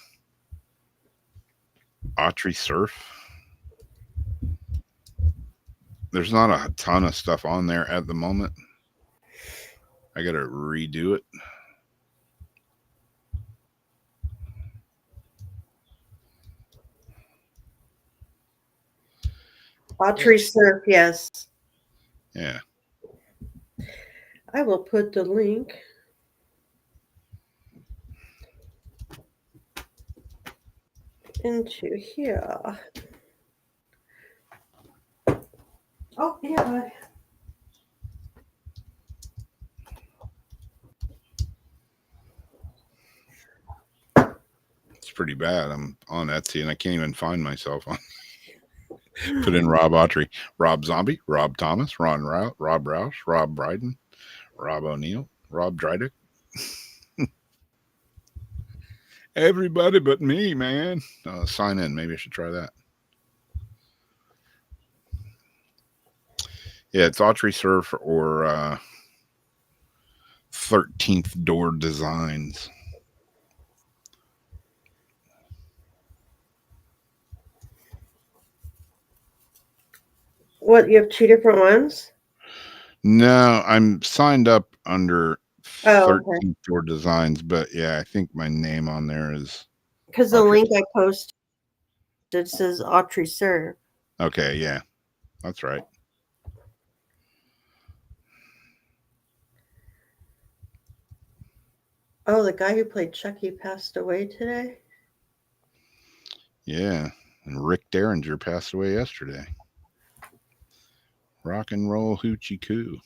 S1: Autry Surf. There's not a ton of stuff on there at the moment. I got to redo it.
S2: Autry Surf, yes.
S1: Yeah.
S2: I will put the link into here. Oh, yeah.
S1: It's pretty bad. I'm on Etsy and I can't even find myself on. Put in Rob Autry, Rob Zombie, Rob Thomas, Rob Roush, Rob Bryden, Rob O'Neill, Rob Drydick. Everybody but me, man. Sign in. Maybe I should try that. Yeah, it's Autry Surf or 13th Door Designs.
S2: What, you have two different ones?
S1: No, I'm signed up under
S2: Oh, okay.
S1: 13th Door Designs, but yeah, I think my name on there is
S2: Because the
S1: Autry.
S2: link I posted says Autry Surf.
S1: Okay, yeah, that's right.
S2: Oh, the guy who played Chucky passed away today?
S1: Yeah, and Rick Derringer passed away yesterday. Rock and roll hoochie coo.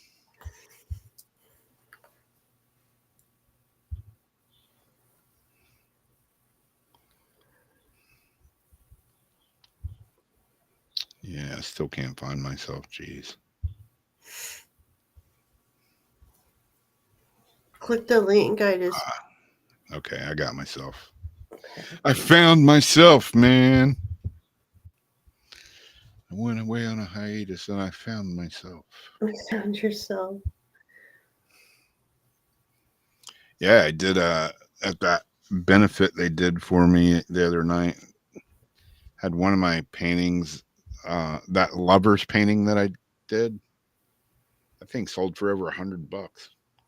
S1: Yeah, I still can't find myself. Jeez.
S2: Click the link I just.
S1: Okay, I got myself.
S2: Okay.
S1: I found myself, man. I went away on a hiatus and I found myself.
S2: You found yourself.
S1: Yeah, I did at that benefit they did for me the other night. Had one of my paintings, that lovers painting that I did. I think sold for over $100.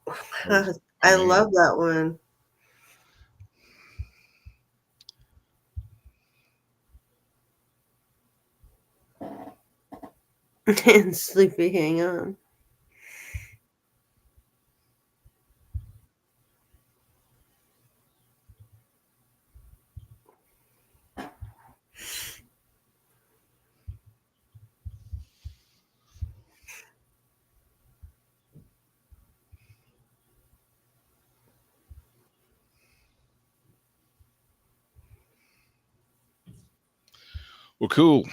S2: I
S1: Amazing.
S2: love that one. And Sleepy, hang on.
S1: Well, cool.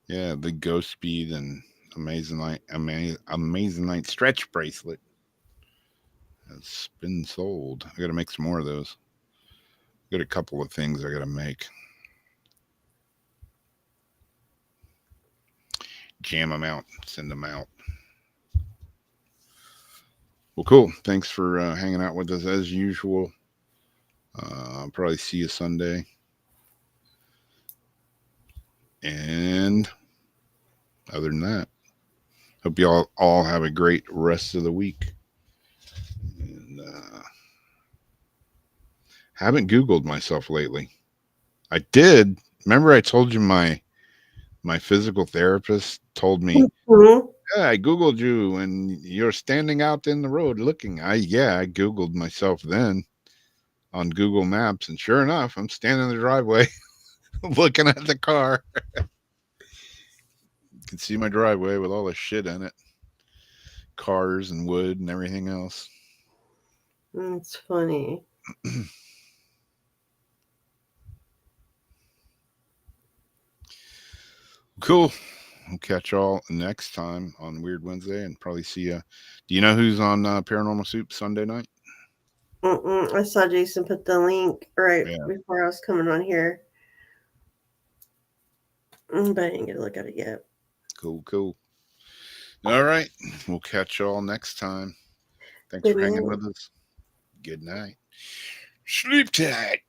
S1: Yeah, the Ghost Speed and Amazing Night stretch bracelet has been sold. I got to make some more of those. Got a couple of things I got to make. Jam them out, send them out. Well, cool. Thanks for hanging out with us as usual. I'll probably see you Sunday. And other than that, hope you all have a great rest of the week. And haven't Googled myself lately. I did. Remember, I told you my physical therapist told me,
S2: Mhm.
S1: "Yeah, I Googled you, and you're standing out in the road looking." I Googled myself then on Google Maps, and sure enough, I'm standing in the driveway looking at the car. You can see my driveway with all the shit in it, cars and wood and everything else.
S2: It's funny.
S1: Cool. We'll catch y'all next time on Weird Wednesday and probably see you. Do you know who's on Paranormal Soup Sunday night?
S2: I saw Jason put the link right
S1: Yeah.
S2: before I was coming on here. But I didn't get to look at it yet.
S1: Cool. All right. We'll catch y'all next time. Thanks
S2: Good
S1: for hanging
S2: night.
S1: with us. Good night. Sleep tight.